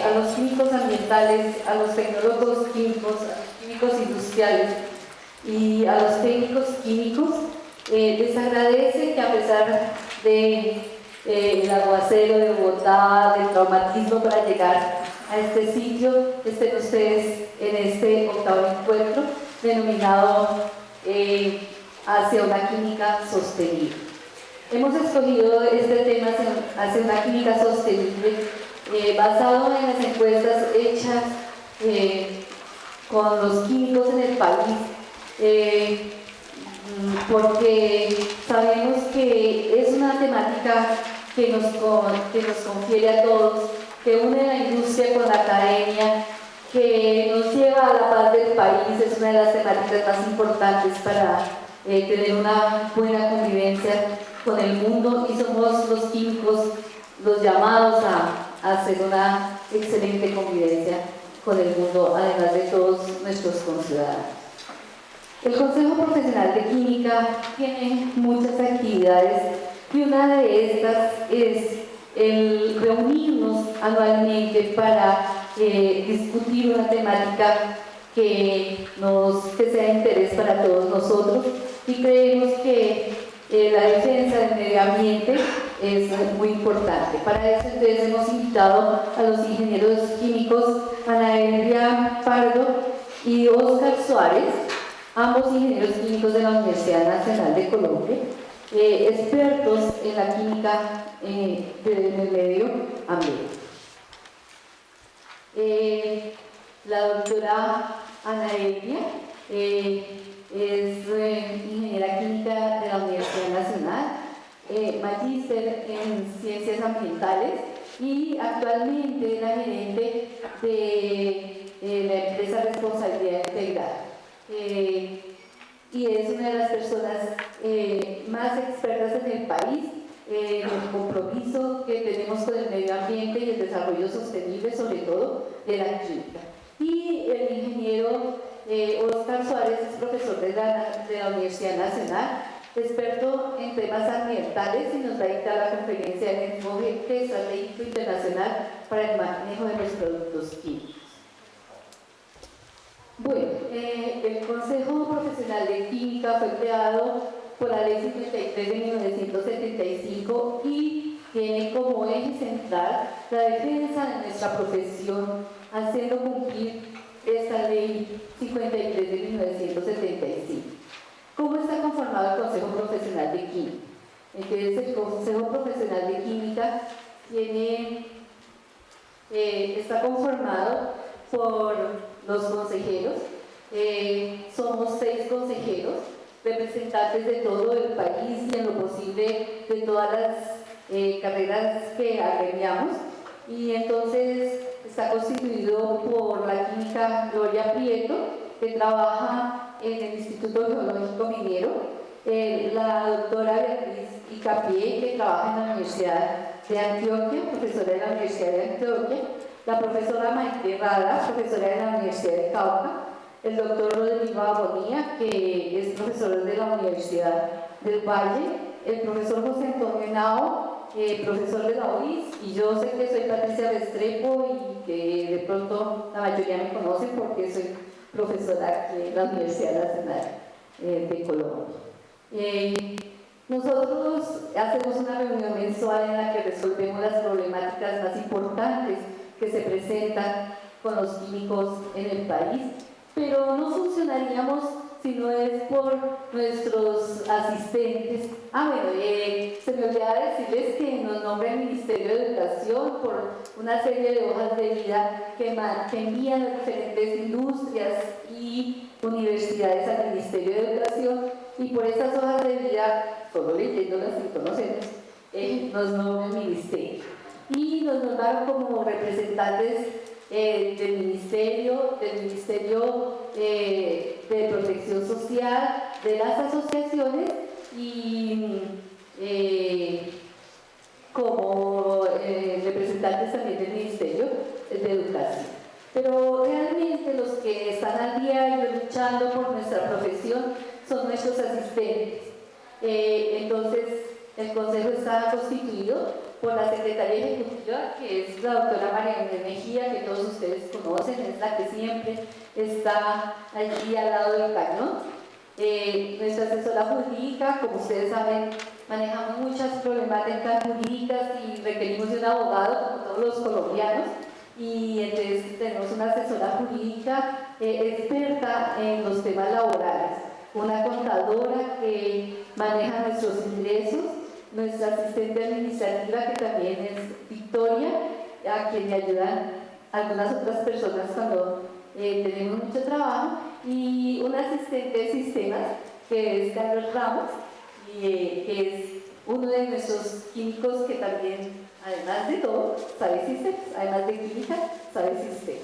A los químicos ambientales, a los tecnólogos químicos, a los químicos industriales y a los técnicos químicos, les agradece que a pesar de el aguacero de Bogotá, del traumatismo para llegar a este sitio, estén ustedes en este octavo encuentro denominado Hacia una química sostenible. Hemos escogido este tema hacia una química sostenible basado en las encuestas hechas con los químicos en el país, porque sabemos que es una temática que nos confiere a todos, que une la industria con la academia, que nos lleva a la paz del país. Es una de las temáticas más importantes para tener una buena convivencia con el mundo, y somos los químicos los llamados a hacer una excelente convivencia con el mundo, además de todos nuestros conciudadanos. El Consejo Profesional de Química tiene muchas actividades, y una de estas es el reunirnos anualmente para discutir una temática que sea de interés para todos nosotros, y creemos que la defensa del medio ambiente es muy importante. Para eso entonces hemos invitado a los ingenieros químicos Ana Elia Pardo y Óscar Suárez, ambos ingenieros químicos de la Universidad Nacional de Colombia, expertos en la química del medio ambiente. La doctora Ana Elia es ingeniera química de la Universidad Nacional, magíster en ciencias ambientales, y actualmente es la gerente de la empresa Responsabilidad Integral. Y es una de las personas más expertas en el país en el compromiso que tenemos con el medio ambiente y el desarrollo sostenible, sobre todo de la química. Y el ingeniero Óscar Suárez es profesor de la Universidad Nacional, experto en temas ambientales, y nos va a dictar la conferencia del Enfoque Estratégico Internacional para el Manejo de los Productos Químicos. Bueno, el Consejo Profesional de Química fue creado por la Ley 53 de 1975 y tiene como eje central la defensa de nuestra profesión, haciendo cumplir esta Ley 53 de 1975. ¿Cómo está conformado el Consejo Profesional de Química? Entonces, el Consejo Profesional de Química está conformado por los consejeros. Somos 6 consejeros, representantes de todo el país y en lo posible de todas las carreras que agremiamos, y entonces está constituido por la química Gloria Prieto, que trabaja en el Instituto Geológico Minero, la doctora Beatriz Icapié, que trabaja en la Universidad de Antioquia, profesora de la Universidad de Antioquia, la profesora Maite Rada, profesora de la Universidad de Cauca, el doctor Rodrigo Abonía, que es profesor de la Universidad del Valle, el profesor José Antonio Henao, profesor de la UIS, y yo sé que soy Patricia Restrepo y que de pronto la mayoría me conocen porque soy profesora aquí en la Universidad Nacional de Colombia. Nosotros hacemos una reunión mensual en la que resolvemos las problemáticas más importantes que se presentan con los químicos en el país, pero no funcionaríamos sino es por nuestros asistentes. Bueno, se me olvidaba decirles que nos nombra el Ministerio de Educación por una serie de hojas de vida que envían las diferentes industrias y universidades al Ministerio de Educación, y por esas hojas de vida, solo leyéndolas y conociéndolas, nos nombra el Ministerio. Y nos nombraron como representantes del Ministerio de Protección Social, de las asociaciones y como representantes también del Ministerio de Educación. Pero realmente los que están al diario luchando por nuestra profesión son nuestros asistentes. Entonces, el Consejo está constituido por la Secretaría Ejecutiva, que es la doctora María Inés Mejía, que todos ustedes conocen, es la que siempre está allí al lado del cañón. Nuestra asesora jurídica, como ustedes saben, manejamos muchas problemáticas jurídicas y requerimos de un abogado, como todos los colombianos, y entonces tenemos una asesora jurídica experta en los temas laborales, una contadora que maneja nuestros ingresos, nuestra asistente administrativa, que también es Victoria, a quien le ayudan algunas otras personas cuando tenemos mucho trabajo, y un asistente de sistemas, que es Carlos Ramos, que es uno de nuestros químicos que también, además de todo, sabe sistemas, además de química, sabe sistemas.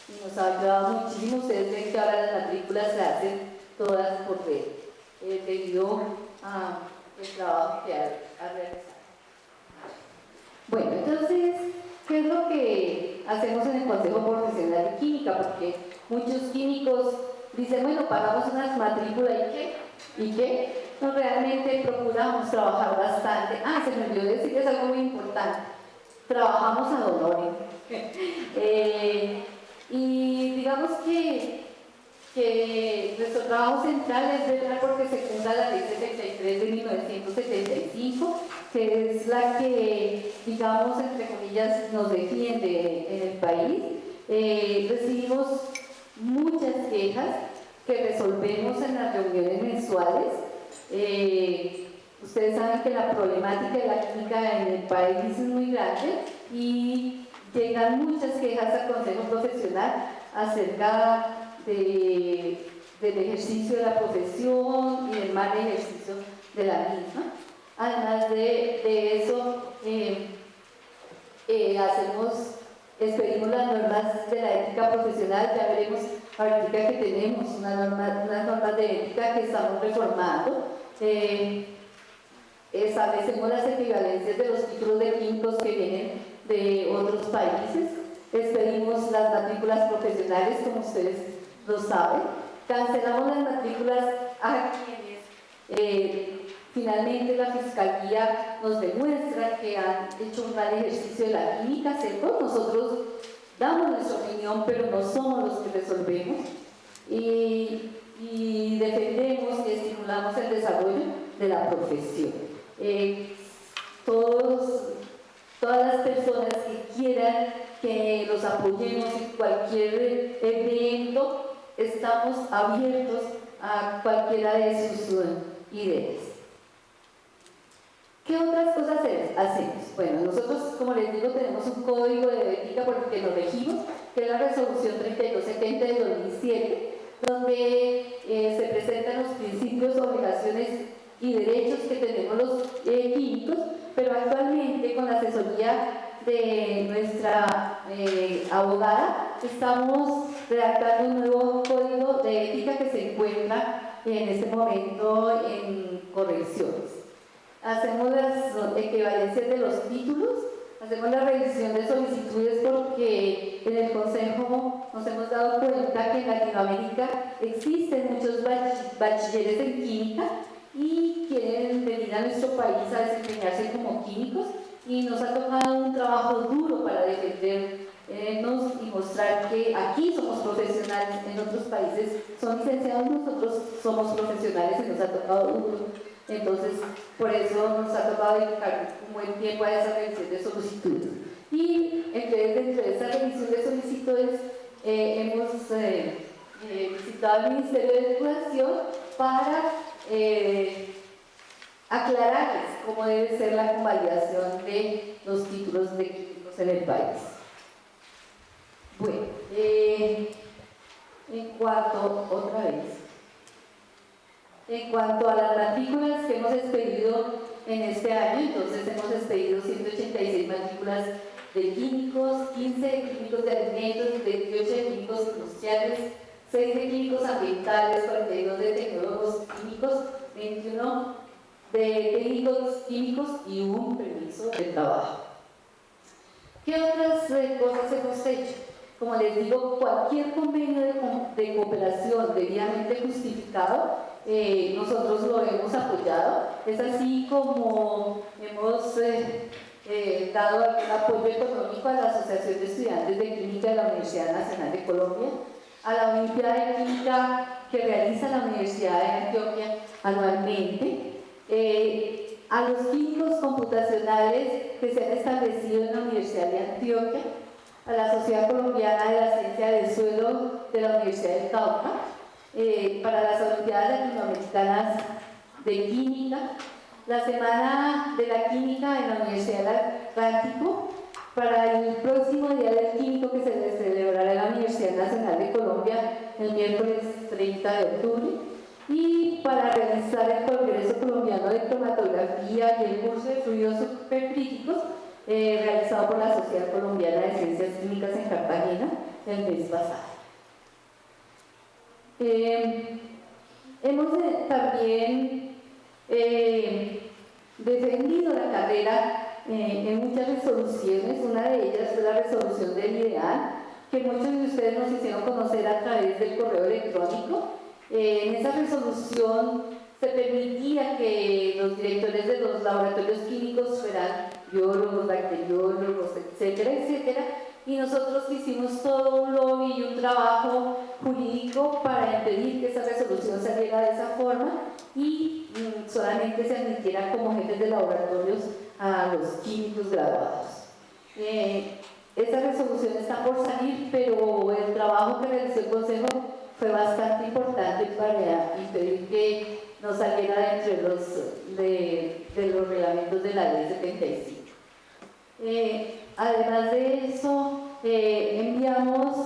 Y nos ha ayudado muchísimo. Ustedes ven que ahora las matrículas se hacen todas por red, debido a el trabajo que ha realizado. Bueno, entonces, ¿qué es lo que hacemos en el Consejo Profesional de Química? Porque muchos químicos dicen, bueno, pagamos unas matrículas ¿y qué? ¿Y qué? No, realmente procuramos trabajar bastante. Se me olvidó decirles algo muy importante. Trabajamos ad honorem. Y digamos que nuestro trabajo central es velar porque se cumpla la Ley 73 de 1975, que es la que, digamos, entre comillas, nos defiende en el país. Recibimos muchas quejas que resolvemos en las reuniones mensuales. Ustedes saben que la problemática de la química en el país es muy grande y llegan muchas quejas al Consejo Profesional acerca del ejercicio de la profesión y del mal ejercicio de la misma. Además de eso, expedimos las normas de la ética profesional. Ya veremos ahorita que tenemos unas normas de ética que estamos reformando. Establecemos las equivalencias de los títulos de químicos que vienen de otros países. Expedimos las matrículas profesionales, como ustedes lo saben. Cancelamos las matrículas a quienes finalmente la Fiscalía nos demuestra que han hecho un mal ejercicio de la química, ¿cierto? Nosotros damos nuestra opinión, pero no somos los que resolvemos, y defendemos y estimulamos el desarrollo de la profesión. Todas las personas que quieran que los apoyemos en cualquier evento, estamos abiertos a cualquiera de sus ideas. ¿Qué otras cosas hacemos? Bueno, nosotros, como les digo, tenemos un código de ética por el que nos regimos, que es la resolución 3270 de 2007, donde se presentan los principios, obligaciones y derechos que tenemos los químicos, pero actualmente con la asesoría de nuestra abogada estamos redactando un nuevo código de ética que se encuentra en este momento en correcciones. Hacemos las equivalencias de los títulos, hacemos la revisión de solicitudes, porque en el Consejo nos hemos dado cuenta que en Latinoamérica existen muchos bachilleres en química y quieren venir a nuestro país a desempeñarse como químicos, y nos ha tocado un trabajo duro para defendernos y mostrar que aquí somos profesionales. En otros países son licenciados, nosotros somos profesionales y nos ha tocado duro. Entonces, por eso nos ha tocado dedicar un buen tiempo a esa revisión de solicitudes. Y entonces, dentro de esa revisión de solicitudes, hemos visitado al Ministerio de Educación para aclararles cómo debe ser la convalidación de los títulos de químicos en el país. Bueno, en cuanto a las matrículas que hemos expedido en este año, entonces hemos expedido 186 matrículas de químicos, 15 de químicos de alimentos, 28 de químicos industriales, 6 de químicos ambientales, 42 de tecnólogos químicos, 21 de técnicos químicos y un permiso de trabajo. ¿Qué otras cosas hemos hecho? Como les digo, cualquier convenio de cooperación debidamente justificado, nosotros lo hemos apoyado. Es así como hemos dado algún apoyo económico a la Asociación de Estudiantes de Química de la Universidad Nacional de Colombia, a la Olimpiada de Química que realiza la Universidad de Antioquia anualmente, a los químicos computacionales que se han establecido en la Universidad de Antioquia, a la Sociedad Colombiana de la Ciencia del Suelo de la Universidad del Cauca, para las Olimpiadas Latinoamericanas de Química, la Semana de la Química en la Universidad del Atlántico, para el próximo Día del Químico que se celebrará en la Universidad Nacional de Colombia el miércoles 30 de octubre, y para realizar el Congreso Colombiano de Cromatografía y el curso de fluidos supercríticos realizado por la Sociedad Colombiana de Ciencias Químicas en Cartagena el mes pasado. Hemos también defendido la carrera en muchas resoluciones. Una de ellas fue la resolución del IDEAL, que muchos de ustedes nos hicieron conocer a través del correo electrónico. En esa resolución se permitía que los directores de los laboratorios químicos fueran biólogos, bacteriólogos, etcétera, etcétera, y nosotros hicimos todo un lobby y un trabajo jurídico para impedir que esa resolución saliera de esa forma y solamente se admitiera como jefes de laboratorios a los químicos graduados. Esa resolución está por salir, pero el trabajo que realizó el Consejo fue bastante importante para impedir que no saliera dentro de los reglamentos de la Ley 75. Además de eso, enviamos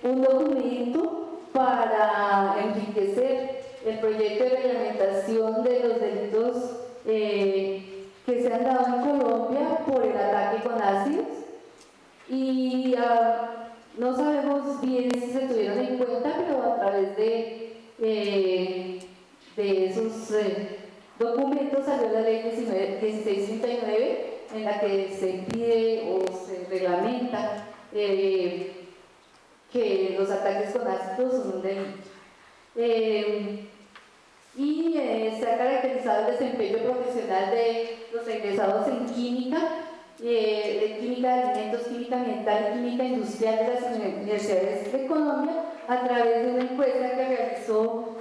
un documento para enriquecer el proyecto de reglamentación de los delitos que se han dado en Colombia por el ataque con ácidos, y no sabemos bien si se tuvieron en cuenta, pero a través de esos documentos salió la ley 1639, en la que se pide o se reglamenta que los ataques con ácidos son un delito. Y se ha caracterizado el desempeño profesional de los egresados en química, de química de alimentos, química ambiental y química industrial de las universidades de Colombia a través de una encuesta que realizó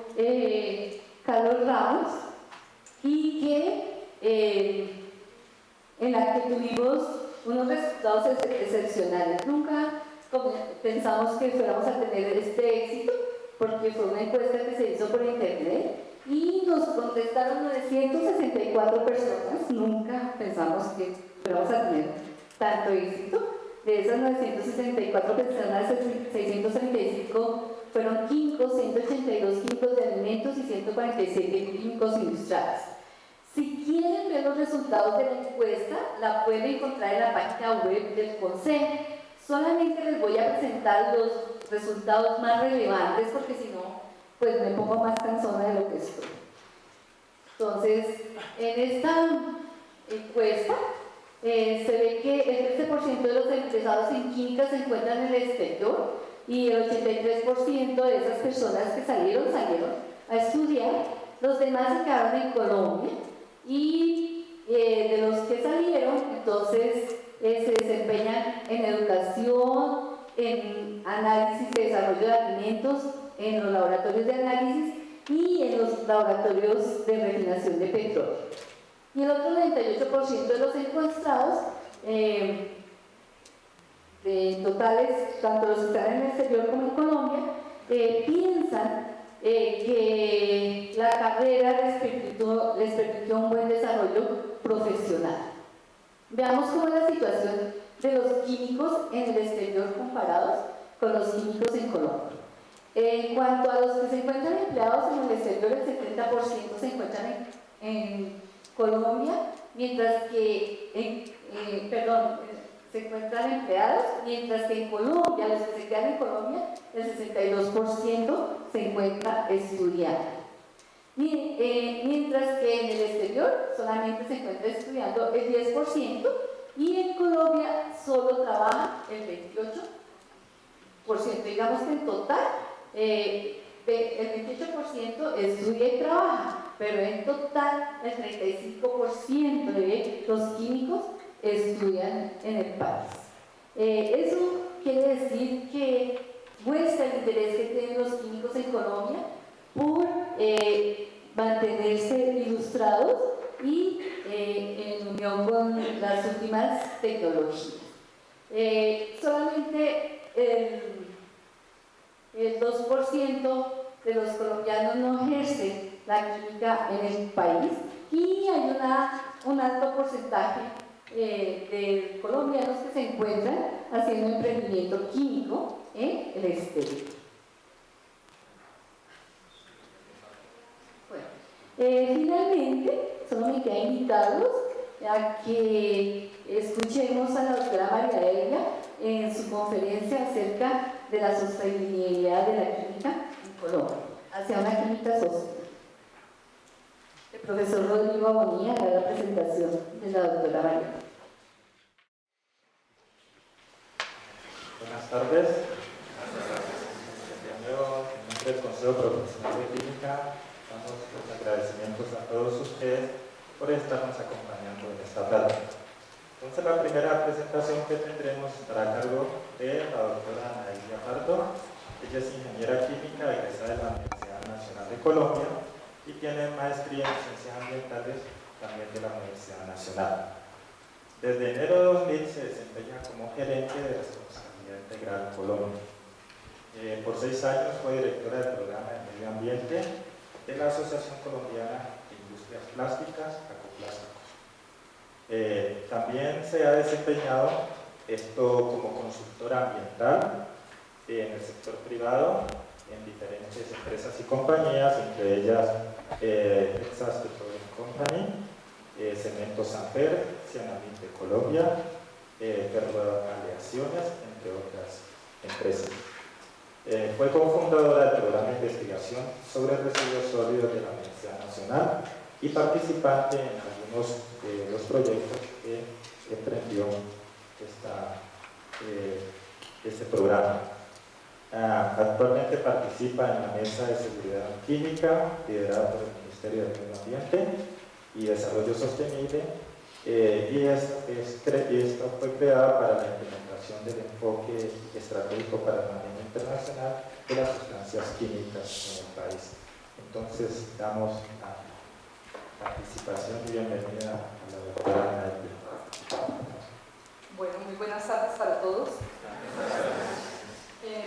Carlos Ramos, y que en la que tuvimos unos resultados excepcionales. Nunca pensamos que fuéramos a tener este éxito, porque fue una encuesta que se hizo por internet y nos contestaron 964 personas. Nunca pensamos que fuéramos a tener tanto éxito. De esas 964 personas, 635 fueron químicos, 182 químicos de alimentos y 147 químicos industriales. Si quieren ver los resultados de la encuesta, la pueden encontrar en la página web del Consejo. Solamente les voy a presentar los resultados más relevantes, porque si no, pues me pongo más cansona de lo que estoy. Entonces, en esta encuesta se ve que el 13% de los egresados en química se encuentran en el exterior, y el 83% de esas personas que salieron a estudiar. Los demás se quedaron en Colombia, y de los que salieron, entonces se desempeñan en educación, en análisis de desarrollo de alimentos, en los laboratorios de análisis y en los laboratorios de refinación de petróleo. Y el otro 98% de los encuestados, totales, tanto los que están en el exterior como en Colombia, piensan que la carrera les permitió un buen desarrollo profesional. Veamos cómo es la situación de los químicos en el exterior comparados con los químicos en Colombia. En cuanto a los que se encuentran empleados en el exterior, el 70% se encuentran en Colombia, mientras que se encuentran empleados, mientras que en Colombia, los que se quedan en Colombia, el 62% se encuentra estudiando. Mientras que en el exterior solamente se encuentra estudiando el 10% y en Colombia solo trabaja el 28%. Digamos que en total el 28% estudia y trabaja, pero en total el 35% de los químicos estudian en el país. Eso quiere decir que muestra el interés que tienen los químicos en Colombia por mantenerse ilustrados y en unión con las últimas tecnologías. Solamente el 2% de los colombianos no ejercen la química en el país y hay un alto porcentaje de colombianos que se encuentran haciendo emprendimiento químico en el exterior. Finalmente, solo me queda invitarlos a que escuchemos a la doctora María Elga en su conferencia acerca de la sostenibilidad de la química en Colombia, hacia una química sostenible. El profesor Rodrigo Bonilla hará la presentación de la doctora María. Buenas tardes. De nuevo, en nombre del Consejo Profesional de Química, damos los agradecimientos a todos ustedes por estarnos acompañando en esta tarde. Entonces, la primera presentación que tendremos estará a cargo de la doctora Ana Elvia Pardo. Ella es ingeniera química egresada de la Universidad Nacional de Colombia y tiene maestría en ciencias ambientales también de la Universidad Nacional. Desde enero de 2000 se desempeña como gerente de responsabilidad integral Colombia. Por 6 años fue directora del programa de medio ambiente de la Asociación Colombiana de Industrias Plásticas, Acoplásticos. También se ha desempeñado como consultora ambiental en el sector privado, en diferentes empresas y compañías, entre ellas Texas Petroleum Company, Cemento Sanfer, Cianamid de Colombia, Ferroaleaciones, entre otras empresas. Fue cofundadora del programa de investigación sobre residuos sólidos de la Universidad Nacional y participante en algunos de los proyectos que emprendió este programa. Actualmente participa en la Mesa de Seguridad Química, liderada por el Ministerio del Medio Ambiente y Desarrollo Sostenible, y esta fue creada para la implementación del enfoque estratégico para el manejo internacional de las sustancias químicas en el país. Entonces, damos la participación y bienvenida a la doctora Ana Elvia. Bueno, muy buenas tardes para todos.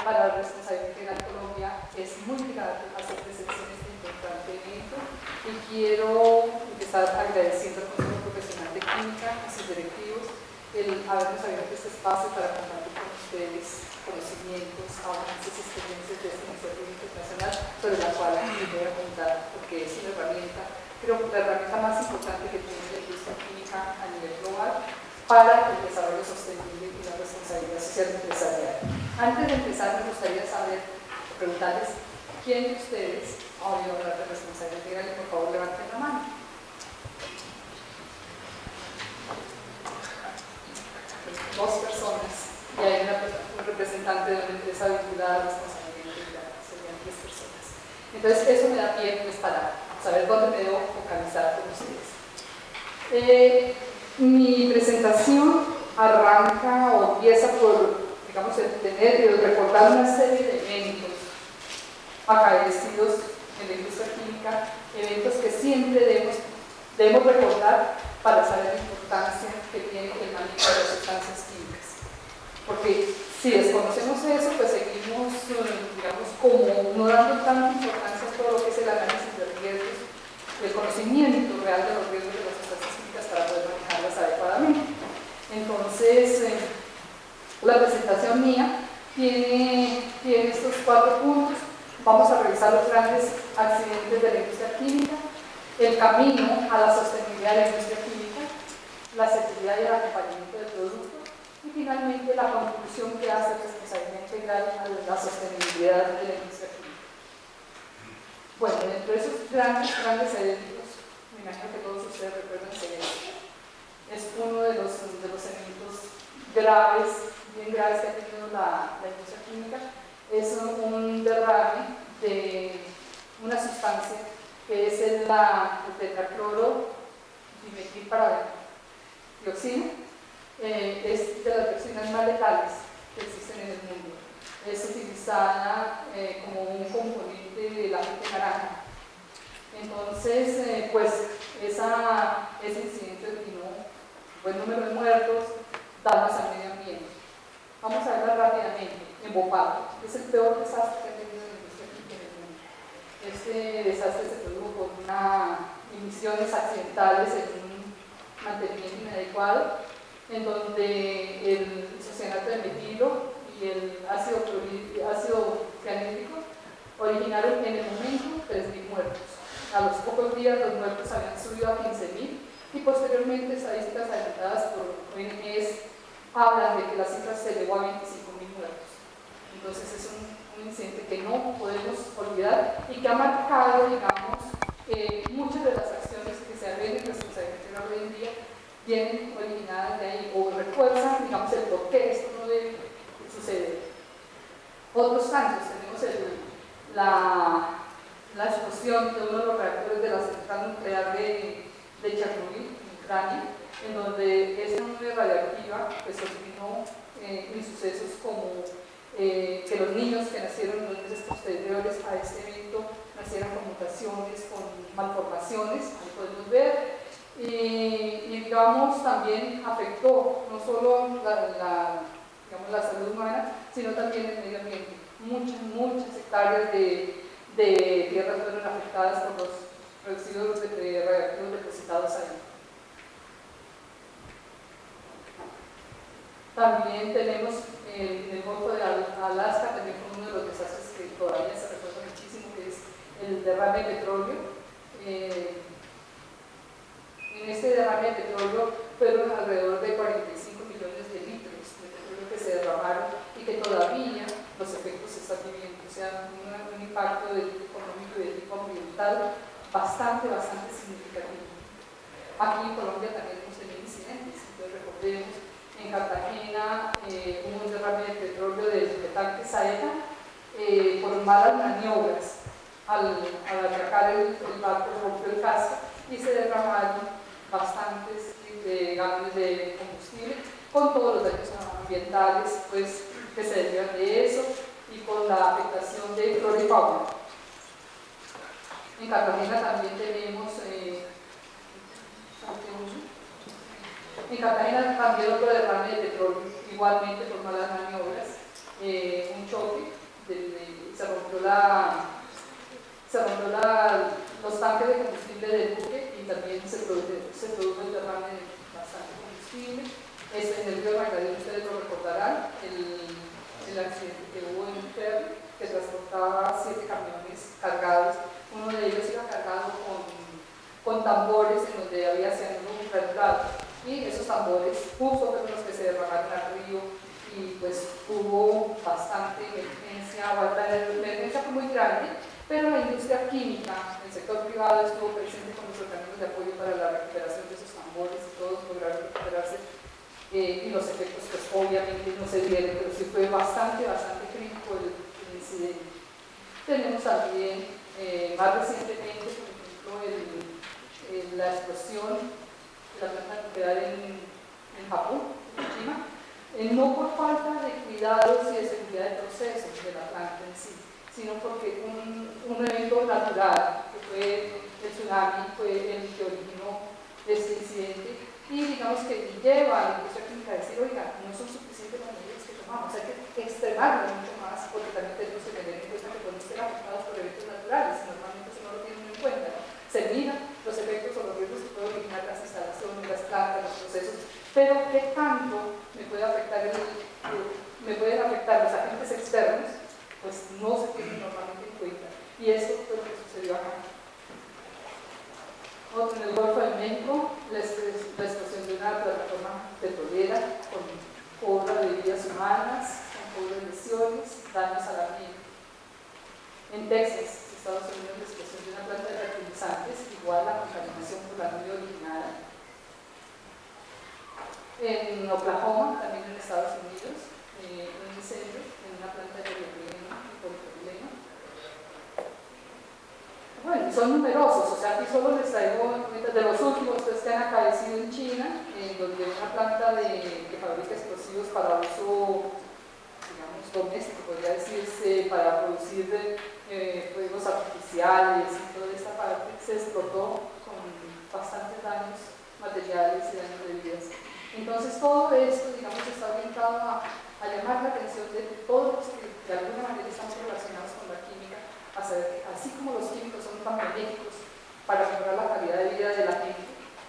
Para la responsabilidad integral Colombia es muy grato hacer presencia en este importante evento y quiero empezar agradeciendo al Consejo Profesional de Química y sus directivos el habernos abierto este espacio para compartir con ustedes conocimientos, avances y experiencias de esta iniciativa internacional sobre la cual les voy a contar porque es una herramienta, creo que la herramienta más importante que tiene la industria química a nivel global para el desarrollo sostenible y la responsabilidad social empresarial. Antes de empezar, me gustaría preguntarles quién de ustedes ha oído hablar de responsabilidad integral y por favor levanten la mano. Dos personas y hay un representante de una empresa vinculada a la responsabilidad integral, serían 3 personas. Entonces, eso me da pie pues, para saber dónde me debo focalizar con ustedes. Mi presentación arranca o empieza por, digamos, tener y recordar una serie de eventos acaecidos en la industria química, eventos que siempre debemos recordar para saber la importancia que tiene el manejo de las sustancias químicas. Porque si desconocemos eso, pues seguimos, digamos, como no dando tanta importancia a el análisis de riesgos, el conocimiento real de los riesgos de las sustancias químicas para poder manejarlas adecuadamente. Entonces, la presentación mía tiene estos 4 puntos. Vamos a revisar los grandes accidentes de la industria química, el camino a la sostenibilidad de la industria química, la seguridad y el acompañamiento del producto, y finalmente la conclusión que hace responsabilidad integral a la sostenibilidad de la industria química. Bueno, dentro de esos grandes eventos, me imagino que todos ustedes recuerdan ese evento. Es uno de los eventos graves, bien graves que ha tenido la industria química. Es un derrame de una sustancia que es el tetracloro dimetilparadioxina. Es de las dioxinas más letales que existen en el mundo. Es utilizada como un componente del agente naranja. Entonces, pues ese incidente originó un buen número de muertos, daños al medio ambiente. Vamos a verla rápidamente. En Bhopal, es el peor desastre que ha tenido la industria química en el mundo. Este desastre se produjo por emisiones accidentales en un mantenimiento inadecuado, en donde el isocianato de metilo y el ácido cianhídrico originaron en el momento 3.000 muertos. A los pocos días los muertos habían subido a 15.000 y posteriormente estadísticas adelantadas por ONGs hablan de que la cifra se elevó a 25.000 muertos. Entonces es un incidente que no podemos olvidar y que ha marcado, digamos, muchas de las acciones que se ven en responsabilidad integral hoy en día vienen originadas de ahí o refuerzan, digamos, el por qué esto no debe suceder. Otros tantos, tenemos la explosión de uno de los reactores de la central nuclear de Chernobyl, en Ucrania, en donde esta nube radiactiva pues, originó en sucesos como que los niños que nacieron en los meses posteriores a este evento nacieran con mutaciones, con malformaciones, ahí podemos ver, y digamos también afectó no solo la salud humana, sino también el medio ambiente. Muchas hectáreas de tierras fueron afectadas por los residuos radiactivos depositados ahí. También tenemos el Golfo de Alaska, también fue uno de los desastres que todavía se recuerda muchísimo, que es el derrame de petróleo. En este derrame de petróleo fueron alrededor de 45 millones de litros de petróleo que se derramaron y que todavía los efectos se están viviendo, o sea, un impacto de tipo económico y de tipo ambiental bastante significativo. Aquí en Colombia también hemos tenido incidentes, entonces recordemos, en Cartagena hubo un derrame de petróleo del tanque Saeta por malas maniobras. Al atracar el barco rompió el casco y se derramaron bastantes galones de combustible con todos los daños ambientales pues, que se derivan de eso y con la afectación de flora y fauna. En Cartagena también tenemos otro derrame de petróleo, igualmente por malas maniobras, un choque, se rompió los tanques de combustible del buque y también se produjo el derrame de bastante combustible. En el río Magdalena, ustedes lo recordarán, el accidente que hubo en un ferry que transportaba 7 camiones cargados. Uno de ellos iba cargado con tambores en donde había cianuro infiltrado y esos tambores justo fueron los que se derramaron al río y pues hubo bastante emergencia. La emergencia fue muy grande, pero la industria química, el sector privado estuvo presente con los organismos de apoyo para la recuperación de esos tambores y todos lograron recuperarse y los efectos pues obviamente no se dieron, pero sí fue bastante crítico el incidente. Tenemos también más recientemente, por ejemplo, la explosión de la planta nuclear en Japón, en Fukushima, no por falta de cuidados y de seguridad de procesos de la planta en sí, sino porque un evento natural, que fue el tsunami, fue el que originó este incidente, y digamos que lleva a la industria química a decir, oiga, no son suficientes las medidas que tomamos, hay que extremarlo mucho más, porque también tenemos que tener en cuenta que podemos ser afectados por eventos naturales, normalmente eso no lo me pueden afectar los agentes externos, pues no se tienen normalmente en cuenta. Y esto fue lo que sucedió acá. En el Golfo de México, la explosión de una plataforma petrolera con cobro de vidas humanas, con cobro de lesiones, daños al ambiente. En Texas, Estados Unidos, la explosión de una planta de fertilizantes, igual la contaminación por la nube originada. En Oklahoma, también en Estados Unidos, un incendio en una planta de polietileno y polipropileno. Bueno, son numerosos, o sea, aquí solo les traigo de los últimos tres que han acaecido en China, donde una planta que fabrica explosivos para uso, digamos, doméstico, podría decirse, para producir fuegos artificiales y toda esta parte, se explotó con bastantes daños materiales y daños de vidas. Entonces, todo esto, digamos, está orientado a llamar la atención de todos los que de alguna manera estamos relacionados con la química, a saber que así como los químicos son tan benéficos para mejorar la calidad de vida de la gente,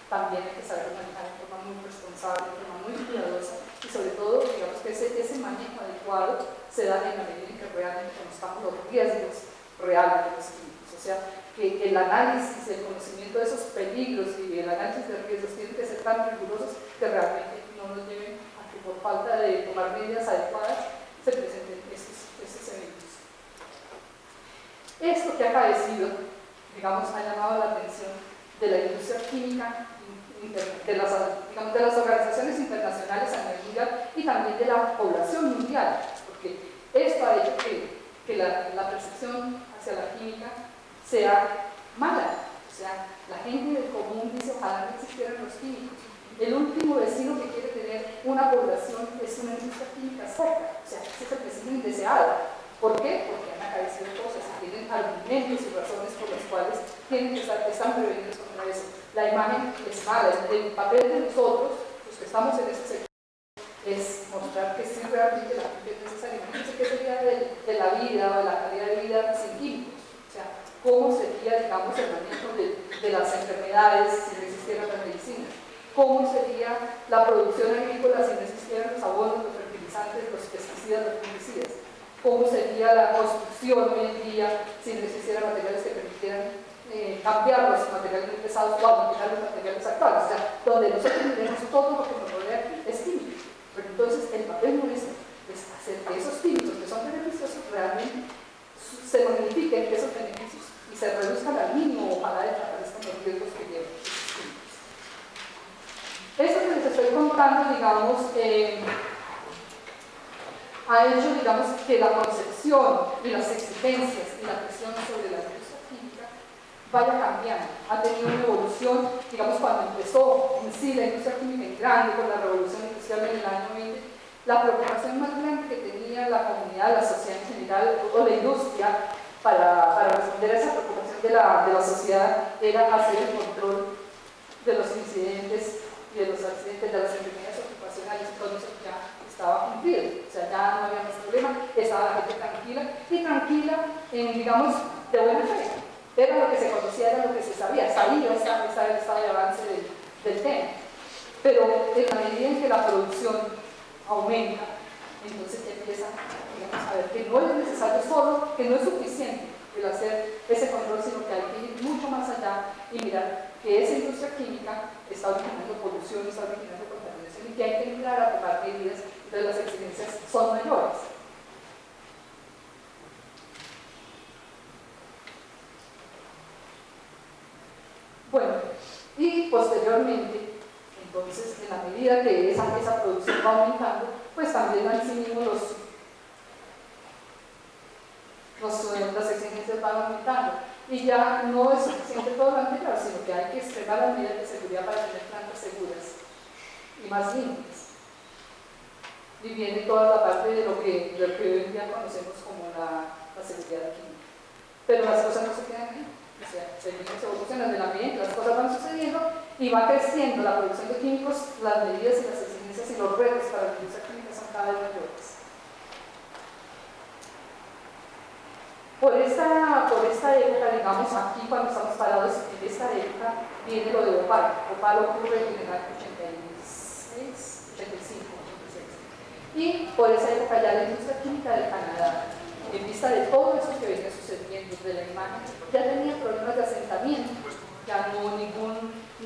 también hay que saber manejar de forma muy responsable, de forma muy cuidadosa y sobre todo, digamos que ese manejo adecuado se da en la medida en que realmente conozcamos los riesgos reales de los químicos. O sea, que el análisis, el conocimiento de esos peligros y el análisis de riesgos tienen que ser tan rigurosos que realmente no nos lleven a que por falta de tomar medidas adecuadas se presenten estos eventos. Esto que ha acaecido, digamos, ha llamado la atención de la industria química, de las organizaciones internacionales a nivel mundial y también de la población mundial, porque esto ha hecho que la percepción hacia la química sea mala. O sea, la gente del común dice, ojalá no existieran los químicos. El último vecino que quiere tener una población es una industria química cerca. O sea, ese es el vecino indeseado. ¿Por qué? Porque han acaecido cosas y tienen argumentos y razones por las cuales están prevenidos contra eso. La imagen es mala. El papel de nosotros, los que estamos en este sector, es mostrar que sí realmente la gente es necesaria. Imagínense qué sería de la vida o de la calidad de vida sin químicos. O sea, cómo sería, digamos, el manejo de las enfermedades si no existieran las medicinas. Cómo sería la producción agrícola si no existieran los abonos, los fertilizantes, los pesticidas, los fungicidas. Cómo sería la construcción hoy en día si no existieran materiales que permitieran cambiar los materiales muy pesados o eliminar los materiales actuales. O sea, donde nosotros tenemos todo lo que nos rodea es químico. Pero entonces el papel nuestro es hacer que esos químicos que son beneficiosos realmente se magnifiquen esos beneficios y se reduzcan al mínimo, ojalá desaparezcan los riesgos que llevan esos químicos. Esto que les estoy contando, digamos, ha hecho, digamos, que la concepción y las exigencias y la presión sobre la industria química vaya cambiando. Ha tenido una evolución, digamos, cuando empezó en sí la industria química en grande con la revolución industrial en el año 20, la preocupación más grande que tenía la comunidad, la sociedad en general, o la industria, para responder a esa preocupación de la sociedad, era hacer el control de los incidentes y de los accidentes, de las enfermedades ocupacionales. Todo eso ya estaba cumplido, o sea, ya no había más problema, estaba la gente tranquila y tranquila, digamos, de buena fe. Era lo que se conocía, era lo que se sabía, estaba el estado de avance del tema. Pero en la medida en que la producción aumenta, entonces ya empieza, digamos, a ver que no es necesario solo, que no es suficiente el hacer ese control, sino que hay que ir mucho más allá y mirar que esa industria química está originando polución, está originando contaminación y que hay que entrar a tomar medidas. Entonces las exigencias son mayores. Bueno, y posteriormente, entonces, en la medida que esa producción va aumentando, pues también en sí mismos las exigencias van aumentando. Y ya no es suficiente todo lo anterior, sino que hay que extremar las medidas de seguridad para tener plantas seguras y más limpias. Y viene toda la parte de lo que hoy en día conocemos como la seguridad química. Pero las cosas no se quedan ahí. O sea, seguimos evolucionando en el ambiente, las cosas van sucediendo y va creciendo la producción de químicos, las medidas y las exigencias y los retos para la industria química son cada vez mayores. Por esta época, digamos, aquí cuando estamos parados en esta época, viene lo de Bhopal. Bhopal ocurre en el año 86, 85, 86. Y por esa época ya la industria química de Canadá, en vista de todo eso que venía sucediendo de la imagen, ya tenía problemas de asentamiento, ya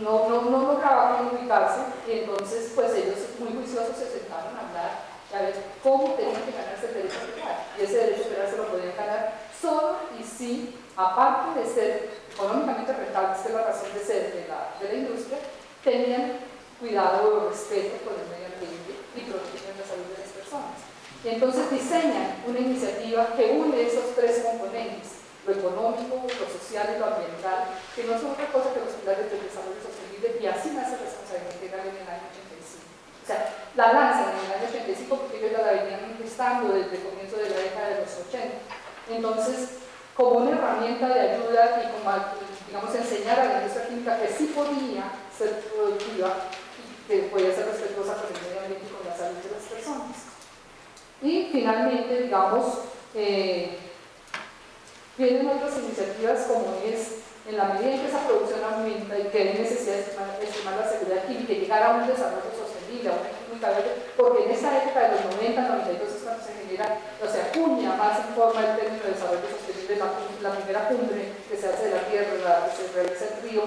no lograban ubicarse, y entonces pues ellos muy juiciosos se sentaron a hablar a ver cómo tenían que ganarse el derecho a operar, y ese derecho a operar se lo podían ganar solo y si, aparte de ser económicamente rentables, que es la razón de ser de la industria, tenían cuidado o respeto por el medio ambiente y protegían la salud de las personas. Y entonces diseñan una iniciativa que une esos tres componentes, lo económico, lo social y lo ambiental, que no son otra cosa que los pilares del desarrollo sostenible, y así nace Responsabilidad Integral en el año 85. O sea, la lanzan en el año 85 porque ellos la venían gestando desde el comienzo de la década de los 80. Entonces, como una herramienta de ayuda y como, digamos, enseñar a la industria química que sí podía ser productiva y que podía ser respetuosa con el medio ambiente y con la salud de las personas. Y finalmente, digamos, vienen otras iniciativas como es, en la medida en que esa producción aumenta y que hay necesidad de estimar la seguridad química y llegar a un desarrollo sostenible, a una química verde, porque en esa época de los 90, 92 es cuando se genera, o sea, acuña más en forma el término de desarrollo sostenible, la primera cumbre que se hace de la Tierra, la que se realiza en Río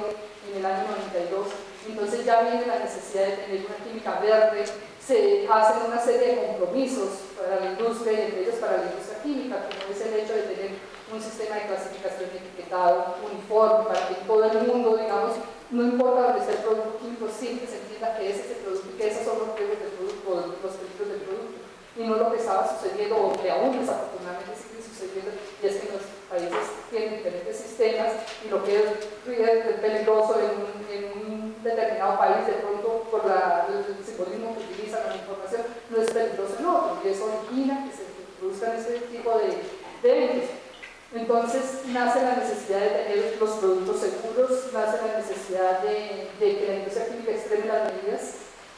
en el año 92, entonces ya viene la necesidad de tener una química verde, se hacen una serie de compromisos para la industria y entre ellos para la industria química, como es el hecho de tener un sistema de clasificación etiquetado uniforme para que todo el mundo, digamos, no importa dónde esté el producto químico, siempre se entienda que ese es el producto y que esos son los riesgos del producto, los peligros del producto, y no lo que estaba sucediendo o que aún desafortunadamente sigue sucediendo, y es que los países tienen diferentes sistemas y lo que es peligroso en un determinado país, de pronto por el simbolismo que utilizan la información, no es peligroso en otro, y eso origina que se produzcan este tipo de eventos. Entonces nace la necesidad de tener los productos seguros, nace la necesidad de que la industria química extreme las medidas,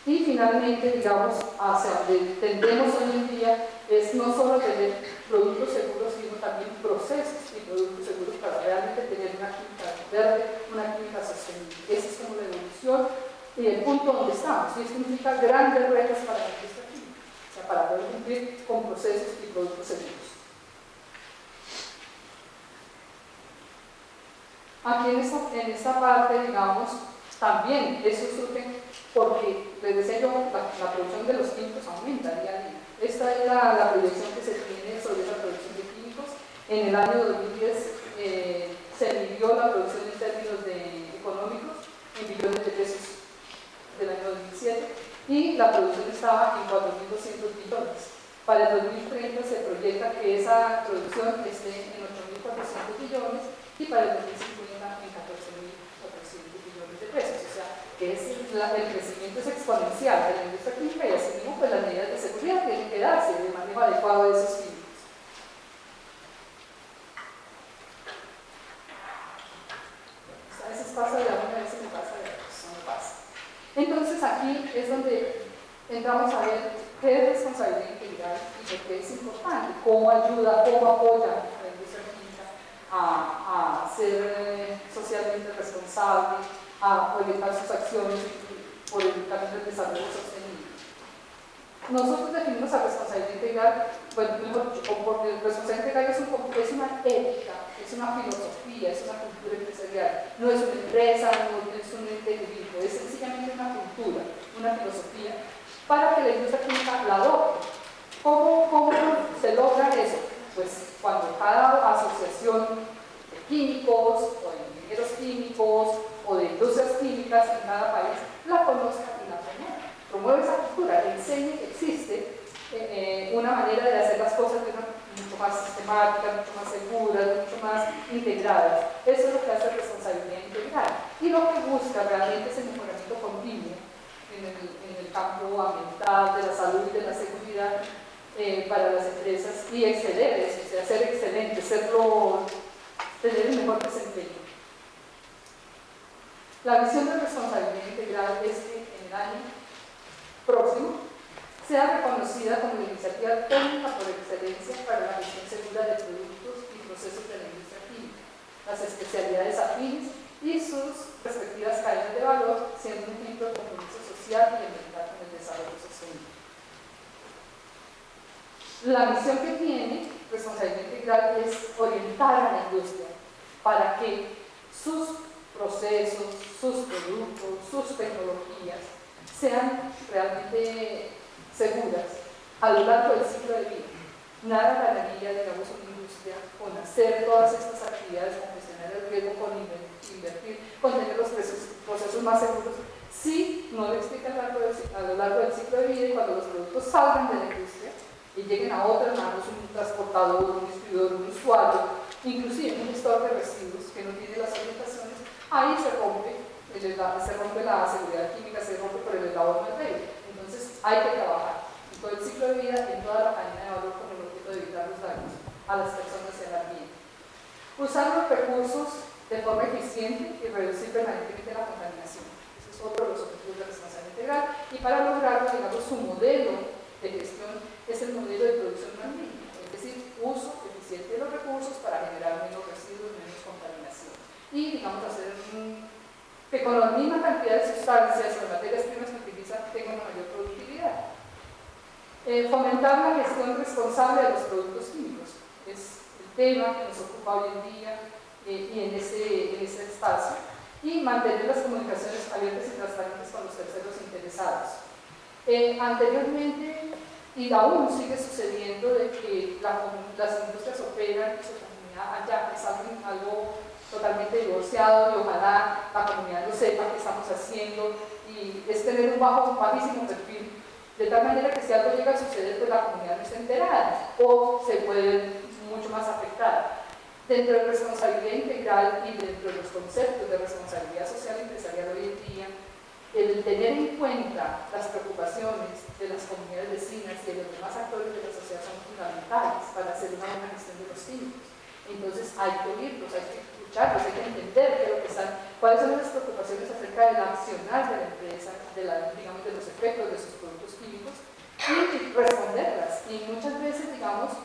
y finalmente, digamos, hacia donde tendemos hoy en día es no solo tener productos seguros, sino también procesos y productos seguros para realmente tener una química verde, una química sostenible. Esa es como la evolución y el punto donde estamos, y esto implica grandes retos para la industria química, o sea, para poder cumplir con procesos y productos seguros. Aquí en esta parte, digamos, también eso surge porque, les decía yo, la producción de los químicos aumenta día a día. Esta es la proyección que se tiene sobre la producción de químicos. En el año 2010 se midió la producción en términos económicos en billones de pesos del año 2007 y la producción estaba en 4.200 billones. Para el 2030 se proyecta que esa producción esté en 8.400 billones y para el 2050 en 14.400 billones de pesos. O sea, que el crecimiento es exponencial de la industria química y así mismo pues las medidas de seguridad tienen que darse de manejo adecuado de esos químicos. A veces pasa de una, a veces me pasa de otra, eso no pasa. Entonces aquí es donde entramos a ver qué es responsabilidad integral y por qué es importante, cómo ayuda, cómo apoya a la industria química a ser socialmente responsable, a orientar sus acciones por el camino del desarrollo sostenible. Nosotros definimos a responsabilidad integral, bueno, mejor dicho, porque responsabilidad integral es una ética, es una filosofía, es una cultura empresarial, no es una empresa, no es un ente jurídico, es sencillamente una cultura, una filosofía, para que la industria química la adopte. ¿Cómo se logra eso? Pues cuando cada asociación de químicos o de ingenieros químicos o de industrias químicas en cada país la conozca y la promueve esa cultura, le enseñe que existe una manera de hacer las cosas de una mucho más sistemática, mucho más segura, mucho más integradas. Eso es lo que hace responsabilidad integral y lo que busca realmente es el mejoramiento continuo en el campo ambiental, de la salud y de la seguridad para las empresas y exceder eso, o sea, ser excelente, tener el mejor desempeño. La visión de responsabilidad integral es que en el año próximo sea reconocida como la iniciativa técnica por excelencia para la gestión segura de productos y procesos de la industria química, las especialidades afines y sus respectivas cadenas de valor, siendo un ejemplo de compromiso social y ambiental con el desarrollo sostenible. La misión que tiene Responsabilidad Integral es orientar a la industria para que sus procesos, sus productos, sus tecnologías sean realmente seguras a lo largo del ciclo de vida. Nada ganaría, digamos, una industria con hacer todas estas actividades, con gestionar el riesgo, con invertir, con tener los procesos más seguros, si no lo explican a lo largo del ciclo de vida, y cuando los productos salgan de la industria y lleguen a otras manos, un transportador, un distribuidor, un usuario, inclusive un gestor de residuos que no tiene las orientaciones, ahí se rompe la seguridad química, se rompe por el eslabón más débil. Entonces hay que trabajar en todo el ciclo de vida, en toda la cadena de valor, con el objeto de evitar los daños a las personas y al ambiente. Usar los recursos de forma eficiente y reducir permanentemente la contaminación. Ese es otro de los objetivos de responsabilidad integral. Y para lograrlo, digamos, su modelo de gestión es el modelo de producción más mínima, es decir, uso eficiente de los recursos para generar menos residuos, menos contaminación. Y, digamos, hacer que con la misma cantidad de sustancias o de materias primas que utilizan tengan una mayor productividad. Fomentar la gestión responsable de los productos químicos es el tema que nos ocupa hoy en día y en ese espacio. Y mantener las comunicaciones abiertas y transparentes con los terceros interesados. Anteriormente, y aún sigue sucediendo, de que las industrias operan y su comunidad allá es algo totalmente divorciado, y ojalá la comunidad lo sepa que estamos haciendo, y es tener un bajísimo perfil, de tal manera que si algo llega a suceder, pues la comunidad no está enterada o se puede ver mucho más afectada. Dentro de responsabilidad integral y dentro de los conceptos de responsabilidad social empresarial hoy en día, el tener en cuenta las preocupaciones de las comunidades vecinas y de los demás actores de la sociedad son fundamentales para hacer una buena gestión de los químicos. Entonces hay que oírlos, hay que escucharlos, hay que entender cuáles son las preocupaciones acerca del accionar de la empresa, digamos, de los efectos de sus productos químicos, y responderlas. Y muchas veces, digamos,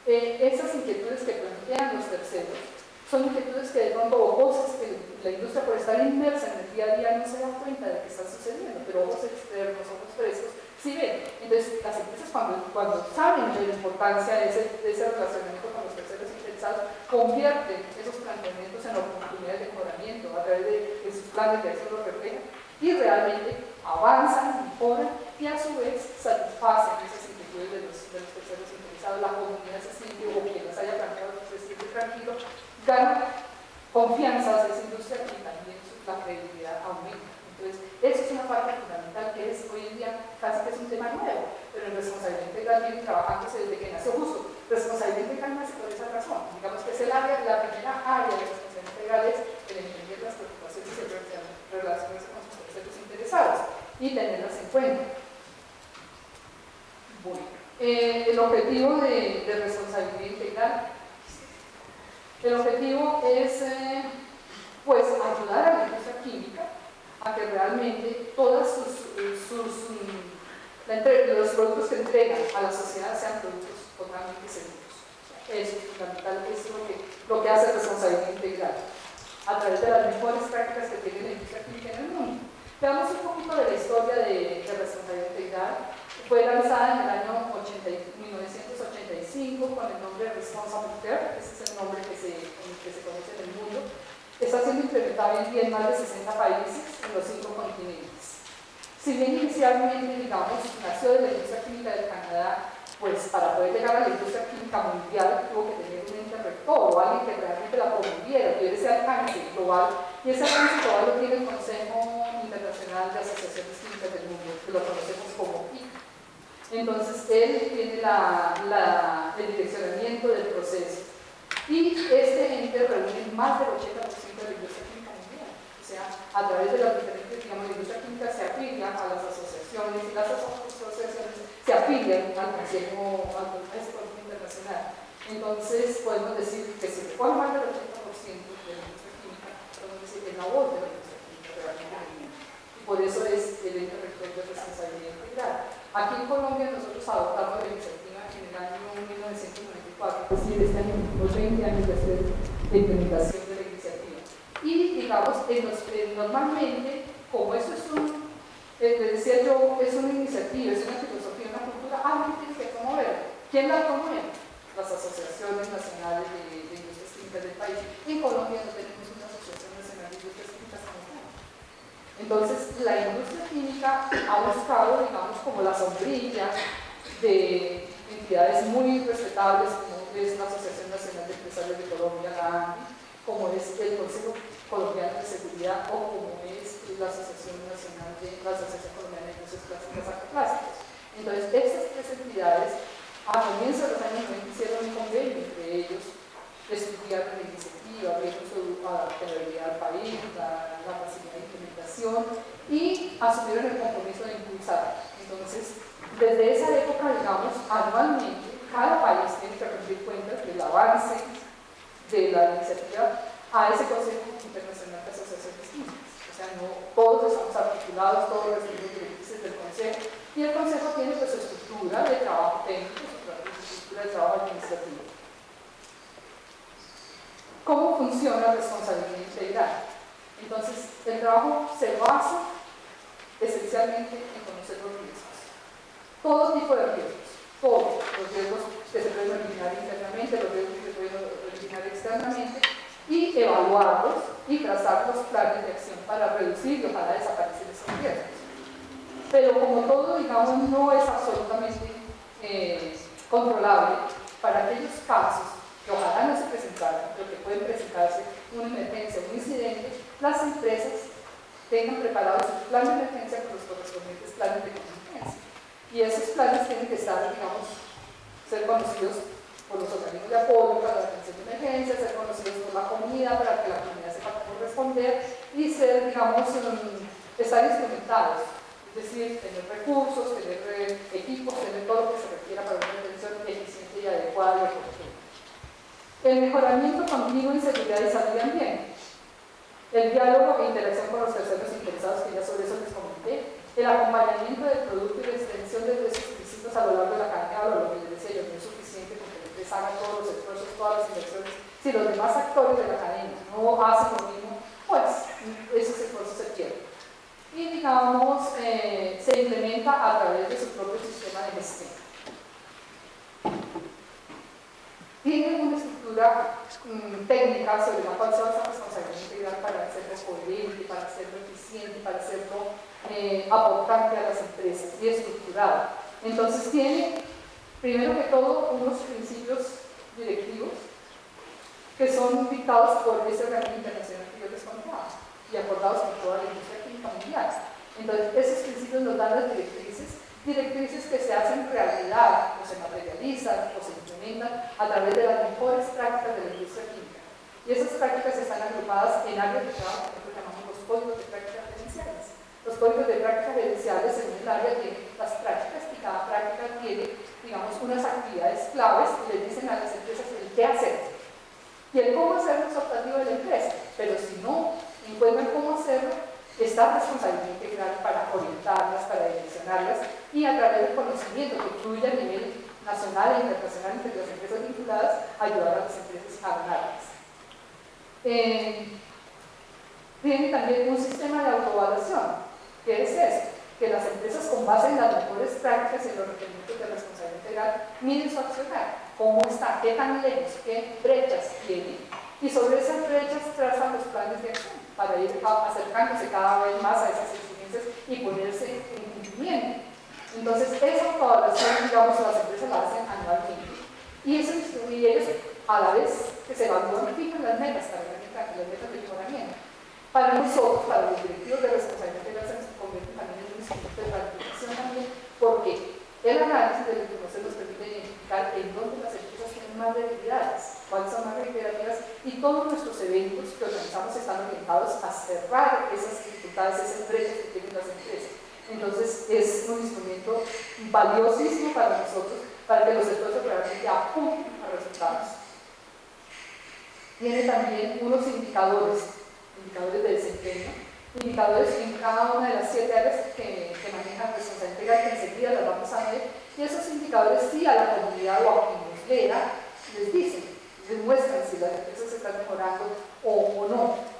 esas inquietudes que plantean los terceros son inquietudes que de pronto, o cosas que la industria, por estar inmersa en el día a día, no se da cuenta de que están sucediendo, pero ojos externos, ojos frescos, sí ven. Entonces, las empresas, cuando saben de la importancia de ese relacionamiento con los terceros interesados, convierten esos planteamientos en oportunidades de mejoramiento a través de sus planes de acción, los reflejan y realmente avanzan, mejoran y a su vez satisfacen esas inquietudes de los terceros interesados. La comunidad se siente, o quien las haya planteado, se siente tranquilo, gana confianza hacia esa industria y también la credibilidad aumenta. Entonces, eso es una parte fundamental que es hoy en día casi que es un tema nuevo, pero en responsabilidad integral viene trabajándose desde que nació justo. Responsabilidad integral nace por esa razón. Digamos que es la primera área de responsabilidad integral es el entender las preocupaciones y relacionarse con sus terceros interesados y tenerlas en cuenta. Bueno, el objetivo de responsabilidad integral, el objetivo es pues ayudar a la industria química a que realmente todos los productos que entregan a la sociedad sean productos totalmente seguros. Eso es fundamental, eso es lo que hace responsabilidad integral, a través de las mejores prácticas que tiene la industria química en el mundo. Veamos un poquito de la historia de responsabilidad integral. Fue lanzada en el año 1985 con el nombre Responsible Care, ese es el nombre que se conoce en el mundo. Está siendo implementada hoy en día en más de 60 países en los 5 continentes. Si bien inicialmente, digamos, nació de la industria química del Canadá, pues para poder llegar a la industria química mundial tuvo que tener un ente rector o alguien que realmente la promoviera, tuviera ese alcance global, y ese alcance global lo tiene el Consejo Internacional de Asociaciones Químicas del Mundo, que lo conocemos como ICA. Entonces, él tiene el direccionamiento del proceso. Y este ente reúne más del 80% de la industria química mundial. O sea, a través de las diferentes, digamos, la industria química se afilian a las asociaciones y las asociaciones se afilian al Consejo Internacional. Entonces, podemos decir que si se pone más del 80% de la industria química, podemos decir que es la voz de la industria química realmente. Y por eso es el ente rector de responsabilidad integral. Aquí en Colombia nosotros adoptamos la iniciativa en el año 1994, es decir, este año cumplimos 20 años de hacer la implementación de la iniciativa. Y digamos, normalmente, como eso es decía yo, es una iniciativa, es una filosofía, una cultura, alguien tiene que promover. ¿Quién la promueve? Las asociaciones nacionales de industrias químicas del país. En Colombia no tenemos una asociación nacional de industrias químicas como tal. Entonces, la industria química ha buscado, digamos, como la sombrilla de entidades muy respetables, como es la Asociación Nacional de Empresarios de Colombia, la ANDI, como es el Consejo Colombiano de Seguridad o como es la Asociación Colombiana de Industrias Plásticas Plásticos. Entonces, estas tres entidades, a comienzos de los años 90, hicieron un convenio entre ellos, estudiaron la iniciativa, vieron su adaptabilidad al país, la facilidad de implementación y asumieron el compromiso de impulsar. Entonces, desde esa época, digamos, anualmente, cada país tiene que rendir cuentas del avance de la iniciativa a ese Consejo Internacional de Asociaciones Químicas. O sea, no todos estamos articulados, todos recibimos directrices del Consejo, y el Consejo tiene pues, su estructura de trabajo técnico, su estructura de trabajo administrativo. ¿Cómo funciona la responsabilidad integral? Entonces, el trabajo se basa esencialmente en conocer los riesgos. Todo tipo de riesgos, todos los riesgos que se pueden originar internamente, los riesgos que se pueden originar externamente, y evaluarlos y trazar los planes de acción para reducir y ojalá desaparecer esos riesgos. Pero como todo, digamos, no es absolutamente controlable, para aquellos casos que ojalá no se presentaran, pero que pueden presentarse una emergencia, un incidente, las empresas tengan preparados su plan de emergencia con los correspondientes planes de contingencia. Y esos planes tienen que estar, digamos, ser conocidos por los organismos de apoyo para la atención de emergencia, ser conocidos por la comunidad para que la comunidad sepa cómo responder y ser, digamos, estar instrumentados. Es decir, tener recursos, tener equipos, tener todo lo que se requiera para una atención eficiente y adecuada y oportuna. El mejoramiento continuo en seguridad y salud y ambiente. El diálogo e interacción con los terceros interesados, que ya sobre eso les comenté. El acompañamiento del producto y la extensión de esos requisitos a lo largo de la cadena de valor, lo que les decía yo, no es suficiente porque la empresa haga todos los esfuerzos, todas las inversiones. Si los demás actores de la cadena no hacen lo mismo, pues esos esfuerzos se pierden. Y digamos, se implementa a través de su propio sistema de gestión. Tiene una estructura técnica sobre la cual se basa la responsabilidad integral para hacerlo coherente, para hacerlo eficiente, para hacerlo aportante a las empresas y estructurado. Entonces tiene, primero que todo, unos principios directivos que son dictados por ese organismo internacional que yo les contaba y acordados por toda la industria química mundial. Entonces, esos principios nos dan las directrices que se hacen realidad, o se materializan, o se implementan a través de las mejores prácticas de la industria química. Y esas prácticas están agrupadas en áreas de trabajo que llamamos los códigos de prácticas gerenciales. Los códigos de prácticas gerenciales, según el área, tienen las prácticas y cada práctica tiene, digamos, unas actividades claves que le dicen a las empresas el qué hacer. Y el cómo hacerlo es optativo de la empresa, pero si no encuentran cómo hacerlo, está responsabilidad integral para orientarlas, para direccionarlas y a través del conocimiento que fluye a nivel nacional e internacional entre las empresas vinculadas, ayudar a las empresas a ganarlas. Tiene también un sistema de autoevaluación. ¿Qué es eso? Que las empresas, con base en las mejores prácticas y en los requerimientos de responsabilidad integral, miden su accionar, cómo está, qué tan lejos, qué brechas tiene, y sobre esas brechas trazan los planes de acción para ir acercándose cada vez más a esas exigencias y ponerse en cumplimiento. Entonces, esa autoevaluación, digamos, las empresas la hacen anualmente. Y ellos, a la vez que se evalúan, fijan las metas para las metas de mejoramiento. Para nosotros, para los directivos de responsabilidad integral, se convierte también en un instrumento de planificación también, porque el análisis del reconocer nos permite identificar en dónde las empresas tienen más debilidades, cuáles son más reiterativas, y todos nuestros eventos que organizamos están orientados a cerrar esas dificultades, esas brechas que tienen las empresas. Entonces es un instrumento valiosísimo para nosotros, para que los esfuerzos realmente apunten a resultados. Tiene también unos indicadores de desempeño, indicadores en cada una de las 7 áreas que manejan responsabilidad integral, que enseguida las vamos a ver, y esos indicadores sí a la comunidad o a quien nos lea les dicen, demuestran si las empresas están mejorando o no.